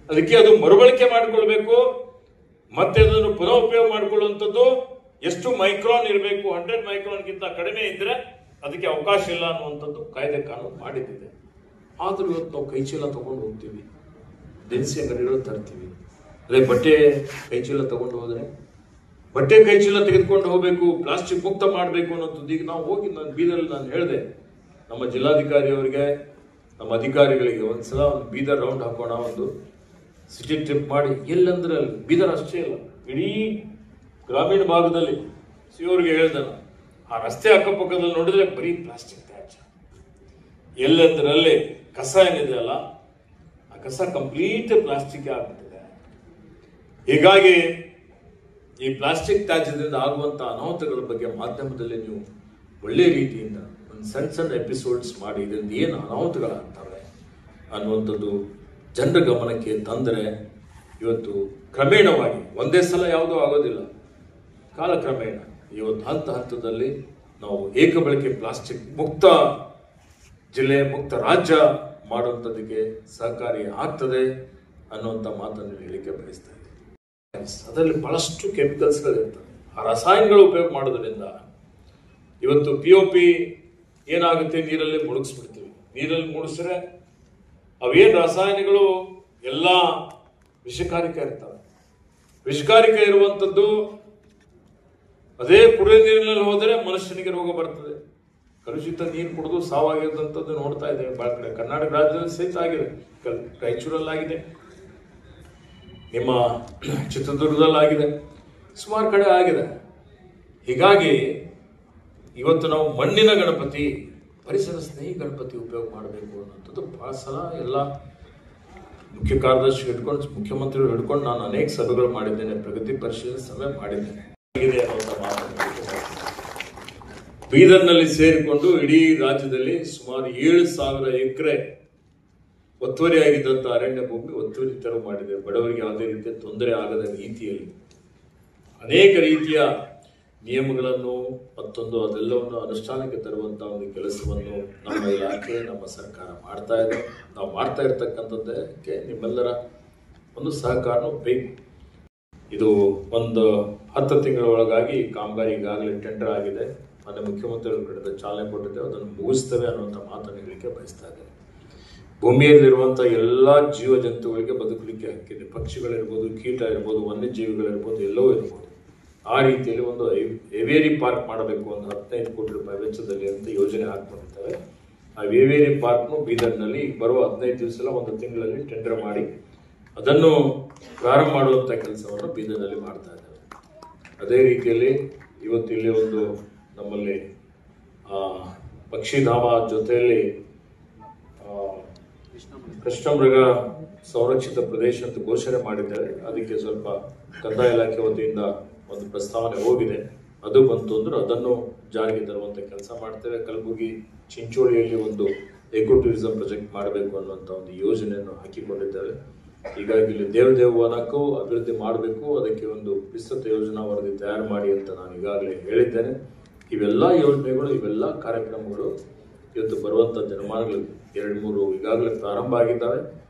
ಅದಕ್ಕೆ ಅದು ಮರುಬಳಕೆ ಮಾಡಿಕೊಳ್ಬೇಕು, ಮತ್ತೆ ಅದನ್ನು ಪುನಃ ಉಪಯೋಗ ಮಾಡಿಕೊಳ್ಳುವಂಥದ್ದು ಎಷ್ಟು ಮೈಕ್ರಾನ್ ಇರಬೇಕು, 100 ಮೈಕ್ರಾನ್ಗಿಂತ ಕಡಿಮೆ ಇದ್ರೆ ಅದಕ್ಕೆ ಅವಕಾಶ ಇಲ್ಲ ಅನ್ನುವಂಥದ್ದು ಕಾಯ್ದೆ ಕಾನೂನು ಮಾಡಿದ್ದಿದೆ. ಆದ್ರೂ ಇವತ್ತು ನಾವು ಕೈಚೀಲ ತಗೊಂಡು ಹೋಗ್ತೀವಿ, ದಿನಸಿ ಅಂಗಡಿಗಳು ತರ್ತೀವಿ. ಅದೇ ಬಟ್ಟೆ ಕೈಚೀಲ ತಗೊಂಡು ಹೋದ್ರೆ ಬಟ್ಟೆ ಕೈಚೀಲ ತೆಗೆದುಕೊಂಡು ಹೋಗ್ಬೇಕು, ಪ್ಲಾಸ್ಟಿಕ್ ಮುಕ್ತ ಮಾಡಬೇಕು ಅನ್ನೋದು. ಈಗ ನಾವು ಹೋಗಿ ಬೀದರಲ್ಲಿ ನಾನು ಹೇಳಿದೆ ನಮ್ಮ ಜಿಲ್ಲಾಧಿಕಾರಿ ಅವರಿಗೆ, ನಮ್ಮ ಅಧಿಕಾರಿಗಳಿಗೆ ಒಂದ್ಸಲ ಒಂದು ಬೀದರ್ ರೌಂಡ್ ಹಾಕೋಣ, ಒಂದು ಸಿಟಿ ಟ್ರಿಪ್ ಮಾಡಿ. ಎಲ್ಲಂದ್ರೆ ಅಲ್ಲಿ ಬೀದರ್ ಅಷ್ಟೇ ಇಲ್ಲ, ಇಡೀ ಗ್ರಾಮೀಣ ಭಾಗದಲ್ಲಿ ಅವ್ರಿಗೆ ಹೇಳ್ದೆ ನಾನು, ಆ ರಸ್ತೆ ಅಕ್ಕಪಕ್ಕದಲ್ಲಿ ನೋಡಿದ್ರೆ ಬರೀ ಪ್ಲಾಸ್ಟಿಕ್ ತ್ಯಾಜ್ಯ. ಎಲ್ಲಂದ್ರಲ್ಲಿ ಕಸ ಏನಿದೆ ಅಲ್ಲ ಆ ಕಸ ಕಂಪ್ಲೀಟ್ ಪ್ಲಾಸ್ಟಿಕ್ ಆಗ್ಬಿಟ್ಟಿದೆ. ಹೀಗಾಗಿ ಈ ಪ್ಲಾಸ್ಟಿಕ್ ತ್ಯಾಜ್ಯದಿಂದ ಆಗುವಂತ ಅನಾಹುತಗಳ ಬಗ್ಗೆ ಮಾಧ್ಯಮದಲ್ಲಿ ನೀವು ಒಳ್ಳೆ ರೀತಿಯಿಂದ ಒಂದು ಸಣ್ಣ ಎಪಿಸೋಡ್ಸ್ ಮಾಡಿ ಇದರಿಂದ ಏನು ಅನಾಹುತಗಳಾಗ್ತವೆ ಅನ್ನುವಂಥದ್ದು ಜನರ ಗಮನಕ್ಕೆ ತಂದರೆ ಇವತ್ತು ಕ್ರಮೇಣವಾಗಿ ಒಂದೇ ಸಲ ಯಾವುದೂ ಆಗೋದಿಲ್ಲ, ಕಾಲಕ್ರಮೇಣ ಇವತ್ತು ಹಂತದಲ್ಲಿ ನಾವು ಏಕ ಬಳಕೆ ಪ್ಲಾಸ್ಟಿಕ್ ಮುಕ್ತ ಜಿಲ್ಲೆ ಮುಕ್ತ ರಾಜ್ಯ ಮಾಡುವಂಥದ್ದಕ್ಕೆ ಸಹಕಾರಿ ಆಗ್ತದೆ ಅನ್ನುವಂಥ ಮಾತನ್ನು ಹೇಳಿಕೆ ಬಯಸ್ತಾ ಇದ್ದೀನಿ. ಅದರಲ್ಲಿ ಬಹಳಷ್ಟು ಕೆಮಿಕಲ್ಸ್ಗಳಿರ್ತವೆ. ಆ ರಾಸಾಯನಿಕಗಳು ಉಪಯೋಗ ಮಾಡೋದ್ರಿಂದ ಇವತ್ತು POP ಏನಾಗುತ್ತೆ, ನೀರಲ್ಲಿ ಮುಳುಗಿಸ್ಬಿಡ್ತೀವಿ. ನೀರಲ್ಲಿ ಮುಳುಗಿಸಿದ್ರೆ ಅವೇನು ರಾಸಾಯನಿಕಗಳು ಎಲ್ಲ ವಿಷಕಾರಿಕ ಇರ್ತವೆ. ವಿಷಕಾರಿಕ ಇರುವಂಥದ್ದು ಅದೇ ಕುಡಿಯೋ ನೀರಿನಲ್ಲಿ ಹೋದರೆ ಮನುಷ್ಯನಿಗೆ ರೋಗ ಬರ್ತದೆ. ಕಲುಷಿತ ನೀರು ಕುಡಿದು ಸಾವಾಗಿರುವಂಥದ್ದು ನೋಡ್ತಾ ಇದ್ದೇವೆ ಬಹಳ ಕಡೆ. ಕರ್ನಾಟಕ ರಾಜ್ಯದಲ್ಲಿ ಸಹಿತ ಆಗಿದೆ, ರಾಯಚೂರಲ್ಲಾಗಿದೆ, ನಿಮ್ಮ ಚಿತ್ರದುರ್ಗದಲ್ಲಾಗಿದೆ, ಸುಮಾರು ಕಡೆ ಆಗಿದೆ. ಹೀಗಾಗಿ ಇವತ್ತು ನಾವು ಮಣ್ಣಿನ ಗಣಪತಿ, ಪರಿಸರ ಸ್ನೇಹಿ ಗಣಪತಿ ಉಪಯೋಗ ಮಾಡಬೇಕು ಅನ್ನೋಂಥದ್ದು ಬಹಳ ಸಲ ಎಲ್ಲ ಮುಖ್ಯ ಕಾರ್ಯದರ್ಶಿ ಹಿಡ್ಕೊಂಡು ಮುಖ್ಯಮಂತ್ರಿಗಳು ಹಿಡ್ಕೊಂಡು ನಾನು ಅನೇಕ ಸಭೆಗಳು ಮಾಡಿದ್ದೇನೆ, ಪ್ರಗತಿ ಪರಿಶೀಲನೆ ಸಭೆ ಮಾಡಿದ್ದೇನೆ. ಬೀದರ್ನಲ್ಲಿ ಸೇರಿಕೊಂಡು ಇಡೀ ರಾಜ್ಯದಲ್ಲಿ ಸುಮಾರು 7,000 ಎಕರೆ ಒತ್ತುವರಿ ಆಗಿದ್ದಂಥ ಅರಣ್ಯ ಭೂಮಿ ಒತ್ತುವರಿ ತೆರವು ಮಾಡಿದೆ. ಬಡವರಿಗೆ ಯಾವುದೇ ರೀತಿಯ ತೊಂದರೆ ಆಗದ ರೀತಿಯಲ್ಲಿ ಅನೇಕ ರೀತಿಯ ನಿಯಮಗಳನ್ನು ಮತ್ತೊಂದು ಅದೆಲ್ಲವನ್ನು ಅನುಷ್ಠಾನಕ್ಕೆ ತರುವಂತಹ ಒಂದು ಕೆಲಸವನ್ನು ನಮ್ಮ ಇಲಾಖೆ, ನಮ್ಮ ಸರ್ಕಾರ ಮಾಡ್ತಾ ಇದೆ. ನಾವು ಮಾಡ್ತಾ ಇರ್ತಕ್ಕಂಥದ್ದಕ್ಕೆ ನಿಮ್ಮೆಲ್ಲರ ಒಂದು ಸಹಕಾರನೂ ಬೇಕು. ಇದು ಒಂದು 10 ತಿಂಗಳ ಒಳಗಾಗಿ ಕಾಮಗಾರಿ ಈಗಾಗಲೇ ಟೆಂಡರ್ ಆಗಿದೆ. ಮೊನ್ನೆ ಮುಖ್ಯಮಂತ್ರಿಗಳ ಕಡೆದ ಚಾಲನೆ ಕೊಟ್ಟಿದ್ದೇವೆ, ಅದನ್ನು ಮುಗಿಸ್ತೇವೆ ಅನ್ನುವಂಥ ಮಾತನ್ನು ಹೇಳಲಿಕ್ಕೆ ಬಯಸ್ತಾ ಇದ್ದೇನೆ. ಭೂಮಿಯಲ್ಲಿರುವಂಥ ಎಲ್ಲ ಜೀವ ಜಂತುಗಳಿಗೆ ಬದುಕಲಿಕ್ಕೆ ಹಕ್ಕಿದೆ. ಪಕ್ಷಿಗಳಿರ್ಬೋದು, ಕೀಟ ಇರ್ಬೋದು, ವನ್ಯಜೀವಿಗಳಿರ್ಬೋದು, ಎಲ್ಲವೂ ಇರ್ಬೋದು. ಆ ರೀತಿಯಲ್ಲಿ ಒಂದು ವೇವೇರಿ ಪಾರ್ಕ್ ಮಾಡಬೇಕು, ಒಂದು 15 ಕೋಟಿ ರೂಪಾಯಿ ವೆಚ್ಚದಲ್ಲಿ ಅಂತ ಯೋಜನೆ ಹಾಕೊಂಡಿರ್ತೇವೆ. ಆ ವೇವೇರಿ ಪಾರ್ಕ್ನು ಬೀದರ್ನಲ್ಲಿ ಬರುವ 15 ದಿವಸ ಒಂದು ತಿಂಗಳಲ್ಲಿ ಟೆಂಡರ್ ಮಾಡಿ ಅದನ್ನು ಪ್ರಾರಂಭ ಮಾಡುವಂಥ ಕೆಲಸವನ್ನು ಬೀದರ್ನಲ್ಲಿ ಮಾಡ್ತಾ ಇದ್ದೇವೆ. ಅದೇ ರೀತಿಯಲ್ಲಿ ಇವತ್ತು ಇಲ್ಲಿ ಒಂದು ನಮ್ಮಲ್ಲಿ ಪಕ್ಷಿಧಾಮ ಜೊತೆಯಲ್ಲಿ ಕೃಷ್ಣಮೃಗ ಸಂರಕ್ಷಿತ ಪ್ರದೇಶ ಅಂತ ಘೋಷಣೆ ಮಾಡಿದ್ದಾರೆ. ಅದಕ್ಕೆ ಸ್ವಲ್ಪ ಕಂದಾಯ ಇಲಾಖೆ ವತಿಯಿಂದ ಒಂದು ಪ್ರಸ್ತಾವನೆ ಹೋಗಿದೆ. ಅದು ಬಂತು ಅಂದ್ರೆ ಅದನ್ನು ಜಾರಿಗೆ ತರುವಂಥ ಕೆಲಸ ಮಾಡ್ತೇವೆ. ಕಲಬುರಗಿ ಚಿಂಚೋಳಿಯಲ್ಲಿ ಒಂದು ಎಕೋ ಟೂರಿಸಂ ಪ್ರಾಜೆಕ್ಟ್ ಮಾಡಬೇಕು ಅನ್ನುವಂಥ ಒಂದು ಯೋಜನೆಯನ್ನು ಹಾಕಿಕೊಂಡಿದ್ದೇವೆ. ಹೀಗಾಗಿ ಇಲ್ಲಿ ದೇವದೇವನಕ್ಕೂ ಅಭಿವೃದ್ಧಿ ಮಾಡಬೇಕು, ಅದಕ್ಕೆ ಒಂದು ವಿಸ್ತೃತ ಯೋಜನಾ ವರದಿ ತಯಾರು ಮಾಡಿ ಅಂತ ನಾನು ಈಗಾಗಲೇ ಹೇಳಿದ್ದೇನೆ. ಇವೆಲ್ಲ ಯೋಜನೆಗಳು, ಇವೆಲ್ಲ ಕಾರ್ಯಕ್ರಮಗಳು ಇವತ್ತು ಬರುವಂಥ ದಿನಮಾನಗಳಲ್ಲಿ 2-3 ಈಗಾಗಲೇ ಪ್ರಾರಂಭ ಆಗಿದ್ದಾವೆ.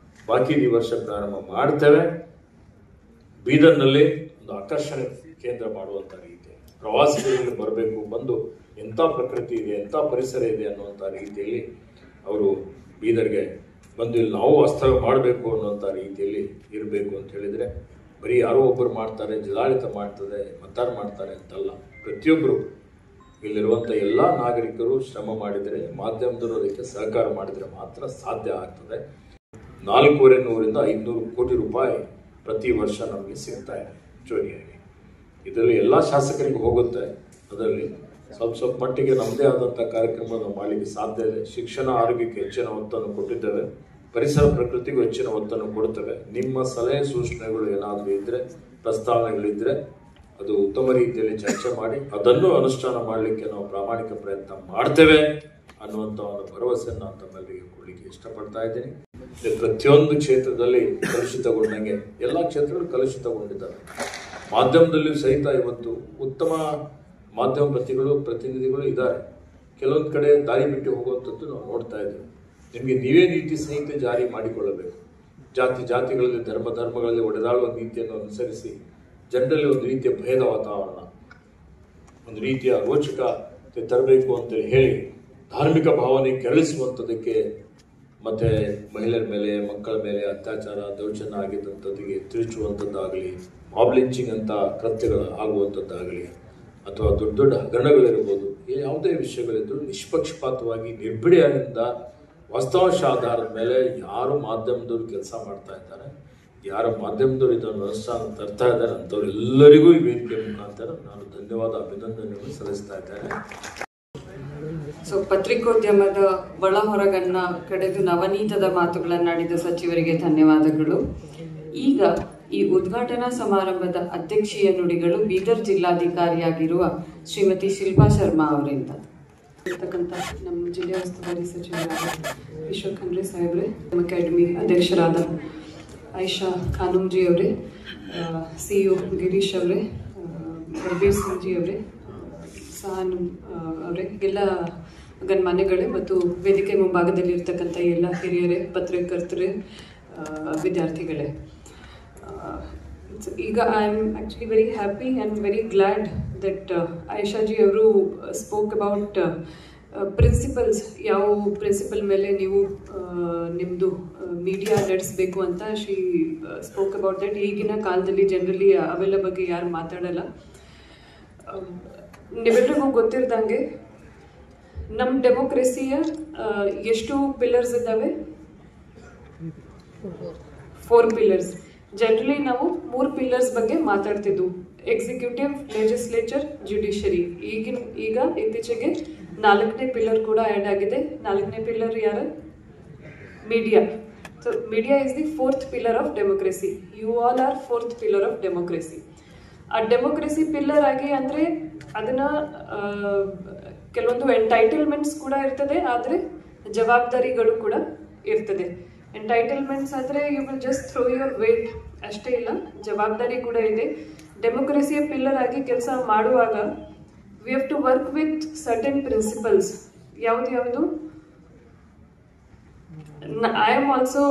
ಬಾಕಿ ಈ ವರ್ಷ ಪ್ರಾರಂಭ ಮಾಡ್ತೇವೆ. ಬೀದರ್ನಲ್ಲಿ ಒಂದು ಆಕರ್ಷಣೆ ಕೇಂದ್ರ ಮಾಡುವಂಥ ರೀತಿ, ಪ್ರವಾಸಿಗರಿಗೆ ಬರಬೇಕು, ಬಂದು ಎಂಥ ಪ್ರಕೃತಿ ಇದೆ, ಎಂಥ ಪರಿಸರ ಇದೆ ಅನ್ನುವಂಥ ರೀತಿಯಲ್ಲಿ ಅವರು ಬೀದರ್ಗೆ ಬಂದು ಇಲ್ಲಿ ನಾವು ವಾಸ್ತವ್ಯ ಮಾಡಬೇಕು ಅನ್ನುವಂಥ ರೀತಿಯಲ್ಲಿ ಇರಬೇಕು ಅಂತ ಹೇಳಿದರೆ ಬರೀ ಯಾರೋ ಒಬ್ಬರು ಮಾಡ್ತಾರೆ, ಜಿಲ್ಲಾಡಳಿತ ಮಾಡ್ತದೆ, ಮತದಾರ ಮಾಡ್ತಾರೆ ಅಂತಲ್ಲ. ಪ್ರತಿಯೊಬ್ಬರು ಇಲ್ಲಿರುವಂಥ ಎಲ್ಲ ನಾಗರಿಕರು ಶ್ರಮ ಮಾಡಿದರೆ, ಮಾಧ್ಯಮದವರು ಅದಕ್ಕೆ ಸಹಕಾರ ಮಾಡಿದರೆ ಮಾತ್ರ ಸಾಧ್ಯ ಆಗ್ತದೆ. 400-500 ಕೋಟಿ ರೂಪಾಯಿ ಪ್ರತಿ ವರ್ಷ ನಮಗೆ ಸಿಗ್ತಾ ಇದೆ ಹೆಚ್ಚುವರಿಯಾಗಿ. ಇದರಲ್ಲಿ ಎಲ್ಲ ಶಾಸಕರಿಗೆ ಹೋಗುತ್ತೆ. ಅದರಲ್ಲಿ ಸ್ವಲ್ಪ ಮಟ್ಟಿಗೆ ನಮ್ಮದೇ ಆದಂಥ ಕಾರ್ಯಕ್ರಮವನ್ನು ಮಾಡಲಿಕ್ಕೆ ಸಾಧ್ಯ ಇದೆ. ಶಿಕ್ಷಣ, ಆರೋಗ್ಯಕ್ಕೆ ಹೆಚ್ಚಿನ ಒತ್ತನ್ನು ಕೊಟ್ಟಿದ್ದೇವೆ. ಪರಿಸರ ಪ್ರಕೃತಿಗೂ ಹೆಚ್ಚಿನ ಒತ್ತನ್ನು ಕೊಡ್ತೇವೆ. ನಿಮ್ಮ ಸಲಹೆ ಸೂಚನೆಗಳು ಏನಾದರೂ ಇದ್ದರೆ, ಪ್ರಸ್ತಾವನೆಗಳಿದ್ದರೆ ಅದು ಉತ್ತಮ ರೀತಿಯಲ್ಲಿ ಚರ್ಚೆ ಮಾಡಿ ಅದನ್ನು ಅನುಷ್ಠಾನ ಮಾಡಲಿಕ್ಕೆ ನಾವು ಪ್ರಾಮಾಣಿಕ ಪ್ರಯತ್ನ ಮಾಡ್ತೇವೆ ಅನ್ನುವಂಥ ಒಂದು ಭರವಸೆಯನ್ನು ನಾನು ತಮ್ಮೆಲ್ಲರಿಗೆ ಕೊಡಲಿಕ್ಕೆ ಇಷ್ಟಪಡ್ತಾ ಇದ್ದೀನಿ. ಪ್ರತಿಯೊಂದು ಕ್ಷೇತ್ರದಲ್ಲಿ ಕಲುಷಿತಗೊಂಡಂಗೆ ಎಲ್ಲ ಕ್ಷೇತ್ರಗಳು ಕಲುಷಿತಗೊಂಡಿದ್ದಾವೆ. ಮಾಧ್ಯಮದಲ್ಲಿಯೂ ಸಹಿತ ಇವತ್ತು ಉತ್ತಮ ಮಾಧ್ಯಮ ಪ್ರತಿನಿಧಿಗಳು ಇದ್ದಾರೆ. ಕೆಲವೊಂದು ಕಡೆ ದಾರಿ ಬಿಟ್ಟು ಹೋಗುವಂಥದ್ದು ನಾವು ನೋಡ್ತಾ ಇದ್ದೇವೆ. ನಿಮಗೆ ನೀವೇ ನೀತಿ ಸಂಹಿತೆ ಜಾರಿ ಮಾಡಿಕೊಳ್ಳಬೇಕು. ಜಾತಿಗಳಲ್ಲಿ ಧರ್ಮಗಳಲ್ಲಿ ಒಡೆದಾಳುವ ನೀತಿಯನ್ನು ಅನುಸರಿಸಿ ಜನರಲ್ಲಿ ಒಂದು ರೀತಿಯ ಭೇದ ವಾತಾವರಣ, ಒಂದು ರೀತಿಯ ರೋಚಕತೆ ತರಬೇಕು ಅಂತೇಳಿ ಹೇಳಿ ಧಾರ್ಮಿಕ ಭಾವನೆ ಕೆರಳಿಸುವಂಥದ್ದಕ್ಕೆ ಮತ್ತು ಮಹಿಳೆಯರ ಮೇಲೆ, ಮಕ್ಕಳ ಮೇಲೆ ಅತ್ಯಾಚಾರ, ದೌರ್ಜನ್ಯ ಆಗಿದ್ದಂಥದ್ದಿಗೆ ತಿರುಚುವಂಥದ್ದಾಗಲಿ, ಮಾಬ್ ಲಿಂಚಿಂಗ್ ಅಂತ ಕೃತ್ಯಗಳು ಆಗುವಂಥದ್ದಾಗಲಿ, ಅಥವಾ ದೊಡ್ಡ ದೊಡ್ಡ ಹಗರಣಗಳಿರ್ಬೋದು, ಯಾವುದೇ ವಿಷಯಗಳಿದ್ದರೂ ನಿಷ್ಪಕ್ಷಪಾತವಾಗಿ ನಿರ್ಭೀಡೆಯಿಂದ ವಾಸ್ತವಾಂಶ ಆಧಾರದ ಮೇಲೆ ಯಾರು ಮಾಧ್ಯಮದವರು ಕೆಲಸ ಮಾಡ್ತಾ ಇದ್ದಾರೆ, ಯಾರ ಮಾಧ್ಯಮದವರು ಇದನ್ನು ಅನುಷ್ಠಾನ ತರ್ತಾ ಇದ್ದಾರೆ ಅಂಥವರೆಲ್ಲರಿಗೂ ಈ ವೇದಿಕೆ ಮುಖಾಂತರ ನಾನು ಧನ್ಯವಾದ, ಅಭಿನಂದನೆಗಳನ್ನು ಸಲ್ಲಿಸ್ತಾ ಇದ್ದೇನೆ. ಪತ್ರಿಕೋದ್ಯಮದ ಒಳ ಹೊರಗನ್ನ ಕಡೆದು ನವನೀತದ ಮಾತುಗಳನ್ನಾಡಿದ ಸಚಿವರಿಗೆ ಧನ್ಯವಾದಗಳು. ಈಗ ಈ ಉದ್ಘಾಟನಾ ಸಮಾರಂಭದ ಅಧ್ಯಕ್ಷೀಯ ನುಡಿಗಳು ಬೀದರ್ ಜಿಲ್ಲಾಧಿಕಾರಿಯಾಗಿರುವ ಶ್ರೀಮತಿ ಶಿಲ್ಪಾ ಶರ್ಮಾ ಅವರಿಂದ. ಇರ್ತಕ್ಕಂಥ ನಮ್ಮ ಜಿಲ್ಲೆಯ ಉಸ್ತುವಾರಿ ಸಚಿವರಾದ ಈಶ್ವರ್ ಖಂಡ್ರೆ ಸಾಹೇಬ್ರೆ, ಅಕಾಡೆಮಿ ಅಧ್ಯಕ್ಷರಾದ ಆಯಿಷಾ ಖಾನುಮ್ಜಿ ಅವರೇ, CEO ಗಿರೀಶ್ ಅವರೇ, ರಬೀರ್ ಸಿಂಗ್ ಜಿ ಅವರೇ, ಸಹಾನು ಅವರೇ, ಎಲ್ಲ ಗಣ್ಯಮಾನ್ಯಗಳೇ ಮತ್ತು ವೇದಿಕೆ ಮುಂಭಾಗದಲ್ಲಿ ಇರ್ತಕ್ಕಂಥ ಎಲ್ಲ ಹಿರಿಯರೇ, ಪತ್ರಕರ್ತರೇ, ವಿದ್ಯಾರ್ಥಿಗಳೇ, ಈಗ I am actually very happy and very glad that Ayeshaji ಅವರು ಸ್ಪೋಕ್ ಅಬೌಟ್ ಪ್ರಿನ್ಸಿಪಲ್ಸ್, ಯಾವ ಪ್ರಿನ್ಸಿಪಲ್ ಮೇಲೆ ನೀವು ನಿಮ್ಮದು ಮೀಡಿಯಾ ನಡೆಸಬೇಕು ಅಂತ ಶಿ ಸ್ಪೋಕ್ ಅಬೌಟ್ ದಟ್. ಈಗಿನ ಕಾಲದಲ್ಲಿ ಜನರಲಿ ಅವೆಲ್ಲ ಬಗ್ಗೆ ಯಾರು ಮಾತಾಡಲ್ಲ. ನೀವೆಲ್ಲರಿಗೂ ಗೊತ್ತಿರ್ದಂಗೆ ನಮ್ಮ ಡೆಮೋಕ್ರೆಸಿಯ ಎಷ್ಟು ಪಿಲ್ಲರ್ಸ್ ಇದ್ದಾವೆ? 4 ಪಿಲ್ಲರ್ಸ್. ಜನರಲಿ ನಾವು 3 ಪಿಲ್ಲರ್ಸ್ ಬಗ್ಗೆ ಮಾತಾಡ್ತಿದ್ವು: ಎಕ್ಸಿಕ್ಯೂಟಿವ್, ಲೆಜಿಸ್ಲೇಚರ್, ಜುಡಿಷರಿ. ಈಗ ಇತ್ತೀಚೆಗೆ 4ನೇ ಪಿಲ್ಲರ್ ಕೂಡ ಆ್ಯಡ್ ಆಗಿದೆ. 4ನೇ ಪಿಲ್ಲರ್ ಯಾರು? Media. So media is the 4th pillar of democracy. You all are 4th pillar of democracy. ಆ ಡೆಮೋಕ್ರಸಿ ಪಿಲ್ಲರ್ ಆಗಿ ಅಂದರೆ ಅದನ್ನು ಕೆಲವೊಂದು ಎಂಟೈಟಲ್ಮೆಂಟ್ಸ್ ಕೂಡ ಇರ್ತದೆ, ಆದರೆ ಜವಾಬ್ದಾರಿಗಳು ಕೂಡ ಇರ್ತದೆ. ಎಂಟೈಟಲ್ಮೆಂಟ್ಸ್ ಆದರೆ you will just throw your weight ಅಷ್ಟೇ ಇಲ್ಲ, ಜವಾಬ್ದಾರಿ ಕೂಡ ಇದೆ. ಡೆಮೋಕ್ರಸಿಯ ಪಿಲ್ಲರ್ ಆಗಿ ಕೆಲಸ ಮಾಡುವಾಗ we have to work with certain principles. ಯಾವುದು I am also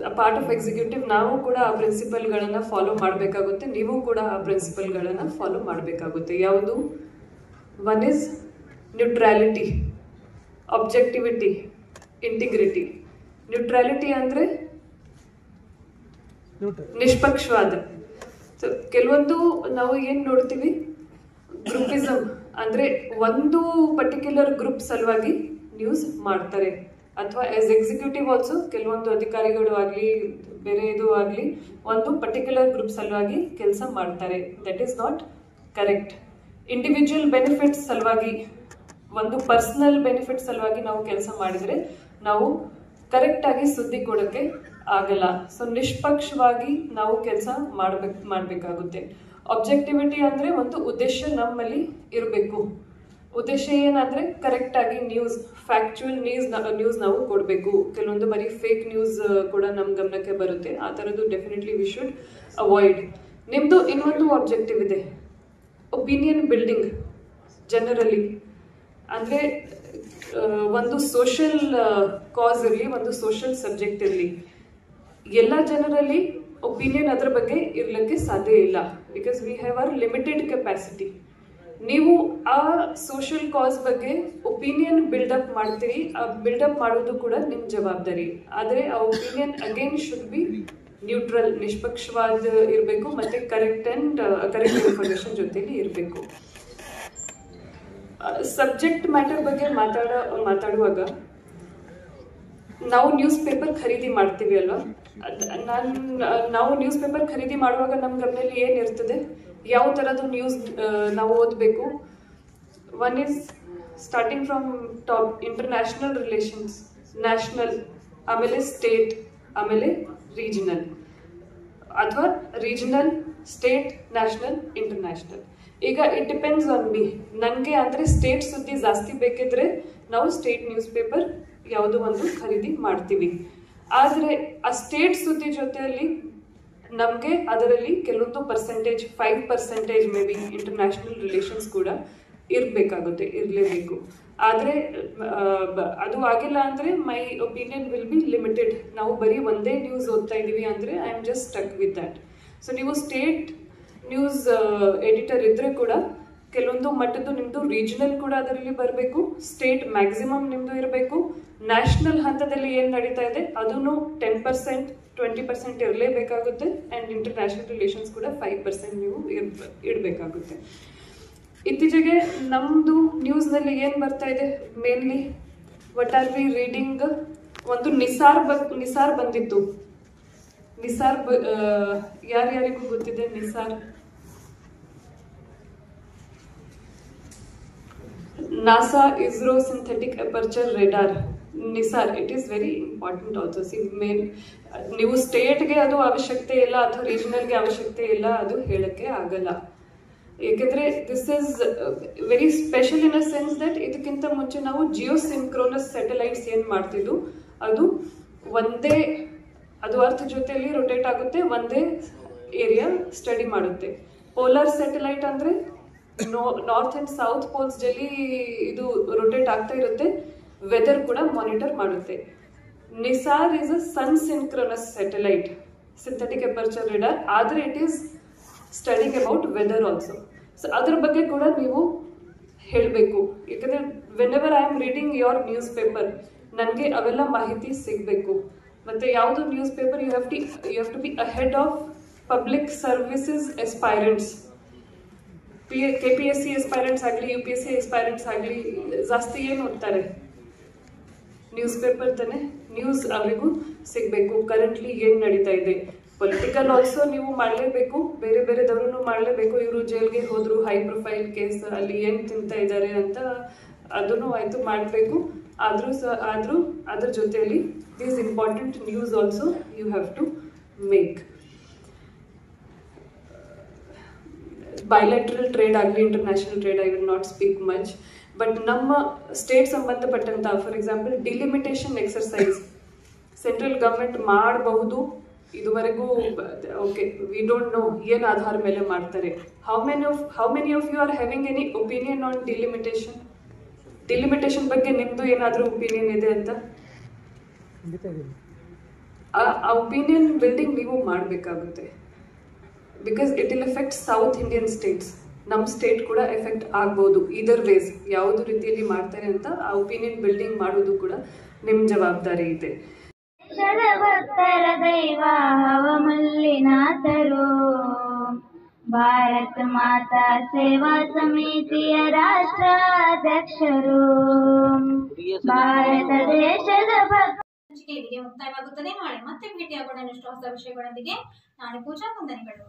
a part of executive. ನಾವು ಕೂಡ ಆ ಪ್ರಿನ್ಸಿಪಲ್ಗಳನ್ನು ಫಾಲೋ ಮಾಡಬೇಕಾಗುತ್ತೆ, ನೀವು ಕೂಡ ಆ ಪ್ರಿನ್ಸಿಪಲ್ಗಳನ್ನು ಫಾಲೋ ಮಾಡಬೇಕಾಗುತ್ತೆ. ಯಾವುದು? One is neutrality, objectivity, integrity. Neutrality ಅಂದರೆ ನಿಷ್ಪಕ್ಷವಾದ. ಸೊ ಕೆಲವೊಂದು ನಾವು ಏನು ನೋಡ್ತೀವಿ, ಗ್ರೂಪಿಸಮ್ ಅಂದರೆ ಒಂದು ಪರ್ಟಿಕ್ಯುಲರ್ ಗ್ರೂಪ್ ಸಲುವಾಗಿ ನ್ಯೂಸ್ ಮಾಡ್ತಾರೆ. ಅಥವಾ ಆಸ್ ಎಕ್ಸಿಕ್ಯೂಟಿವ್ ಆಲ್ಸೋ ಕೆಲವೊಂದು ಅಧಿಕಾರಿಗಳು ಆಗಲಿ ಬೇರೆ ಇದು ಆಗಲಿ ಒಂದು ಪರ್ಟಿಕ್ಯುಲರ್ ಗ್ರೂಪ್ ಸಲುವಾಗಿ ಕೆಲಸ ಮಾಡ್ತಾರೆ. That is not correct. Individual benefits ಸಲುವಾಗಿ, ಒಂದು ಪರ್ಸನಲ್ ಬೆನಿಫಿಟ್ ಸಲುವಾಗಿ ನಾವು ಕೆಲಸ ಮಾಡಿದರೆ ನಾವು ಕರೆಕ್ಟಾಗಿ ಸುದ್ದಿ ಕೊಡೋಕ್ಕೆ ಆಗಲ್ಲ. ಸೊ ನಿಷ್ಪಕ್ಷವಾಗಿ ನಾವು ಕೆಲಸ ಮಾಡಬೇಕಾಗುತ್ತೆ. ಆಬ್ಜೆಕ್ಟಿವಿಟಿ ಅಂದರೆ ಒಂದು ಉದ್ದೇಶ ನಮ್ಮಲ್ಲಿ ಇರಬೇಕು. ಉದ್ದೇಶ ಏನಂದರೆ ಕರೆಕ್ಟಾಗಿ ನ್ಯೂಸ್, ಫ್ಯಾಕ್ಚುಯಲ್ ನ್ಯೂಸ್ ನಾವು ಕೊಡಬೇಕು. ಕೆಲವೊಂದು ಬರೀ ಫೇಕ್ ನ್ಯೂಸ್ ಕೂಡ ನಮ್ಮ ಗಮನಕ್ಕೆ ಬರುತ್ತೆ. ಆ ಥರದ್ದು ಡೆಫಿನೆಟ್ಲಿ ವಿ ಶುಡ್ ಅವಾಯ್ಡ್. ನಿಮ್ಮದು ಇನ್ನೊಂದು ಆಬ್ಜೆಕ್ಟಿವ್ ಇದೆ, ಒಪಿನಿಯನ್ ಬಿಲ್ಡಿಂಗ್. ಜನರಲಿ ಅಂದರೆ ಒಂದು ಸೋಷಲ್ ಕಾಸ್ ಇರಲಿ, ಒಂದು ಸೋಷಲ್ ಸಬ್ಜೆಕ್ಟ್ ಇರಲಿ, ಎಲ್ಲ ಜನರಲ್ಲಿ ಒಪಿನಿಯನ್ ಅದರ ಬಗ್ಗೆ ಇರಲಿಕ್ಕೆ ಸಾಧ್ಯ ಇಲ್ಲ. Because we have our limited capacity. ನೀವು ಆ ಸೋಷಲ್ ಕಾಸ್ ಬಗ್ಗೆ ಒಪಿನಿಯನ್ ಬಿಲ್ಡಪ್ ಮಾಡ್ತೀರಿ, ಆ ಬಿಲ್ಡಪ್ ಮಾಡೋದು ಕೂಡ ನಿಮ್ಮ ಜವಾಬ್ದಾರಿ. ಆದರೆ ಆ opinion again should be neutral, ನಿಷ್ಪಕ್ಷವಾದ ಇರಬೇಕು ಮತ್ತು ಕರೆಕ್ಟ್ ಇನ್ಫಾರ್ಮೇಷನ್ ಜೊತೆಲಿ ಇರಬೇಕು. ಸಬ್ಜೆಕ್ಟ್ ಮ್ಯಾಟರ್ ಬಗ್ಗೆ ಮಾತಾಡುವಾಗ ನಾವು ನ್ಯೂಸ್ ಪೇಪರ್ ಖರೀದಿ ಮಾಡ್ತೀವಿ ಅಲ್ವಾ? ನಾವು ನ್ಯೂಸ್ ಪೇಪರ್ ಖರೀದಿ ಮಾಡುವಾಗ ನಮ್ಮ ಗಮನದಲ್ಲಿ ಏನಿರ್ತದೆ, ಯಾವ ಥರದ್ದು ನ್ಯೂಸ್ ನಾವು ಓದಬೇಕು. One is starting from top, international relations, national, ಆಮೇಲೆ ಸ್ಟೇಟ್, ಆಮೇಲೆ ರೀಜನಲ್, ಅಥವಾ ರೀಜನಲ್, ಸ್ಟೇಟ್, ನ್ಯಾಷನಲ್, ಇಂಟರ್ನ್ಯಾಷನಲ್. ಈಗ ಇಟ್ ಡಿಪೆಂಡ್ಸ್ ಆನ್ ಮೀ. ನನಗೆ ಅಂದರೆ ಸ್ಟೇಟ್ ಸುದ್ದಿ ಜಾಸ್ತಿ ಬೇಕಿದ್ರೆ ನಾವು ಸ್ಟೇಟ್ ನ್ಯೂಸ್ ಪೇಪರ್ ಯಾವುದೋ ಒಂದು ಖರೀದಿ ಮಾಡ್ತೀವಿ. ಆದರೆ ಆ ಸ್ಟೇಟ್ ಸುದ್ದಿ ಜೊತೆಯಲ್ಲಿ ನಮಗೆ ಅದರಲ್ಲಿ ಕೆಲವೊಂದು percentage, 5% may be international relations ಕೂಡ ಇರಲೇಬೇಕು. ಆದರೆ ಅದು ಆಗಿಲ್ಲ ಅಂದರೆ my opinion will be limited. ನಾವು ಬರೀ ಒಂದೇ ನ್ಯೂಸ್ ಓದ್ತಾ ಇದ್ದೀವಿ ಅಂದರೆ I am just stuck with that. So ನೀವು ಸ್ಟೇಟ್ ನ್ಯೂಸ್ ಎಡಿಟರ್ ಇದ್ದರೆ ಕೂಡ ಕೆಲವೊಂದು ಮಟ್ಟದ್ದು ನಿಮ್ಮದು ರೀಜನಲ್ ಕೂಡ ಅದರಲ್ಲಿ ಬರಬೇಕು, ಸ್ಟೇಟ್ ಮ್ಯಾಕ್ಸಿಮಮ್ ನಿಮ್ಮದು ಇರಬೇಕು, ನ್ಯಾಷನಲ್ ಹಂತದಲ್ಲಿ ಏನು ನಡೀತಾ ಇದೆ ಅದನ್ನು 10%, 20% ಇರಲೇಬೇಕಾಗುತ್ತೆ. ಆ್ಯಂಡ್ ಇಂಟರ್ನ್ಯಾಷನಲ್ ರಿಲೇಷನ್ಸ್ ಕೂಡ 5% ನೀವು ಇಡಬೇಕಾಗುತ್ತೆ. ಇತ್ತೀಚೆಗೆ ನಮ್ಮದು ನ್ಯೂಸ್ನಲ್ಲಿ ಏನು ಬರ್ತಾ ಇದೆ, mainly what are we reading, ಒಂದು ನಿಸಾರ್ ಬಂದಿತ್ತು. ನಿಸಾರ್ ಯಾರ್ಯಾರಿಗೂ ಗೊತ್ತಿದೆ NISAR? NASA ISRO synthetic aperture radar, NISAR. It is very important also. ನೀವು ಸ್ಟೇಟ್ಗೆ ಅದು ಅವಶ್ಯಕತೆ ಇಲ್ಲ ಅಥವಾ ರೀಜನಲ್ಗೆ ಅವಶ್ಯಕತೆ ಇಲ್ಲ, ಅದು ಹೇಳಕ್ಕೆ ಆಗಲ್ಲ. ಏಕೆಂದರೆ this is very special in a sense that ಇದಕ್ಕಿಂತ ಮುಂಚೆ ನಾವು ಜಿಯೋ ಸಿಂಕ್ರೋನಸ್ ಸ್ಯಾಟಲೈಟ್ಸ್ ಏನು ಮಾಡ್ತಿದ್ದು ಅದು ಒಂದೇ, ಅದು ಅರ್ಥ ಜೊತೆಯಲ್ಲಿ ರೊಟೇಟ್ ಆಗುತ್ತೆ, ಒಂದೇ ಏರಿಯಾ ಸ್ಟಡಿ ಮಾಡುತ್ತೆ. ಪೋಲಾರ್ ಸ್ಯಾಟಲೈಟ್ ಅಂದರೆ ನಾರ್ತ್ ಆ್ಯಂಡ್ ಸೌತ್ ಪೋಲ್ಸ್ ಜಲ್ಲಿ ಇದು ರೊಟೇಟ್ ಆಗ್ತಾ ಇರುತ್ತೆ, ವೆದರ್ ಕೂಡ ಮಾನಿಟರ್ ಮಾಡುತ್ತೆ. NISAR is a sun synchronous satellite, synthetic aperture radar, ಆದರೆ it is studying about weather also. So ಅದ್ರ ಬಗ್ಗೆ ಕೂಡ ನೀವು ಹೇಳಬೇಕು. ಯಾಕಂದರೆ whenever I am reading your newspaper ನನಗೆ ಅವೆಲ್ಲ ಮಾಹಿತಿ ಸಿಗಬೇಕು. ಮತ್ತು ಯಾವುದು newspaper you have to be ahead of public services ಎಸ್ಪೈರೆಂಟ್ಸ್. KPSC ಎಸ್ಪೈರೆಂಟ್ಸ್ ಆಗಲಿ, UPSC ಎಸ್ಪೈರೆಂಟ್ಸ್ ಆಗಲಿ ಜಾಸ್ತಿ ಏನು ಓದ್ತಾರೆ? ನ್ಯೂಸ್ ಪೇಪರ್ ತಾನೆ. ನ್ಯೂಸ್ ಅವರಿಗೂ ಸಿಗಬೇಕು, ಕರೆಂಟ್ಲಿ ಏನು ನಡೀತಾ ಇದೆ. ಪೊಲಿಟಿಕಲ್ ಆಲ್ಸೋ ನೀವು ಮಾಡಲೇಬೇಕು, ಬೇರೆದವ್ರೂ ಮಾಡಲೇಬೇಕು. ಇವರು ಜೈಲ್ಗೆ ಹೋದರು, ಹೈ ಪ್ರೊಫೈಲ್ ಕೇಸ್, ಅಲ್ಲಿ ಏನು ತಿಂತಾ ಇದ್ದಾರೆ ಅಂತ ಅದನ್ನು ಆಯಿತು ಮಾಡಬೇಕು. ಆದರೂ ಅದ್ರ ಜೊತೆಯಲ್ಲಿ these important news also you have to make. Bilateral trade ಆಗಲಿ, international trade, I will not speak much. But ನಮ್ಮ ಸ್ಟೇಟ್ ಸಂಬಂಧಪಟ್ಟಂಥ for example delimitation exercise central government ಮಾಡಬಹುದು. ಇದುವರೆಗೂ ಓಕೆ, ವಿ ಡೋಂಟ್ ನೋ ಏನು ಆಧಾರ ಮೇಲೆ ಮಾಡ್ತಾರೆ. How many of you are having any opinion on delimitation ಬಗ್ಗೆ ನಿಮ್ಮದು ಏನಾದರೂ ಒಪಿನಿಯನ್ ಇದೆ ಅಂತ? ಆ ಒಪಿನಿಯನ್ ಬಿಲ್ಡಿಂಗ್ ನೀವು ಮಾಡಬೇಕಾಗುತ್ತೆ. Because it will effect south Indian States. ನಮ್ಮ ಸ್ಟೇಟ್ ಕೂಡ ಎಫೆಕ್ಟ್ ಆಗ್ಬೋದು. ಇದರ್ ವೇಸ್ ಯಾವುದು ರೀತಿಯಲ್ಲಿ ಮಾಡ್ತಾರೆ ಅಂತ ಆ ಒಪಿನಿಯನ್ ಬಿಲ್ಡಿಂಗ್ ಮಾಡೋದು ಕೂಡ ನಿಮ್ಮ ಜವಾಬ್ದಾರಿ ಇದೆ. ಭಕ್ತರ ದೈವ ಹವಮಲ್ಲಿನಾಥರು, ಭಾರತ ಮಾತಾ ಸೇವಾ ಸಮಿತಿಯ ರಾಷ್ಟ್ರಾಧ್ಯಕ್ಷರು, ಭಾರತ ದೇಶದ ಇಲ್ಲಿಗೆ ಮುಕ್ತಾಯವಾಗುತ್ತದೆ. ನಾಳೆ ಮತ್ತೆ ಭೇಟಿಯಾಗೋಣ ಇನ್ನಷ್ಟು ಹೊಸ ವಿಷಯಗಳೊಂದಿಗೆ. ನಾಳೆ ಪೂಜಾ ವಂದನೆಗಳು.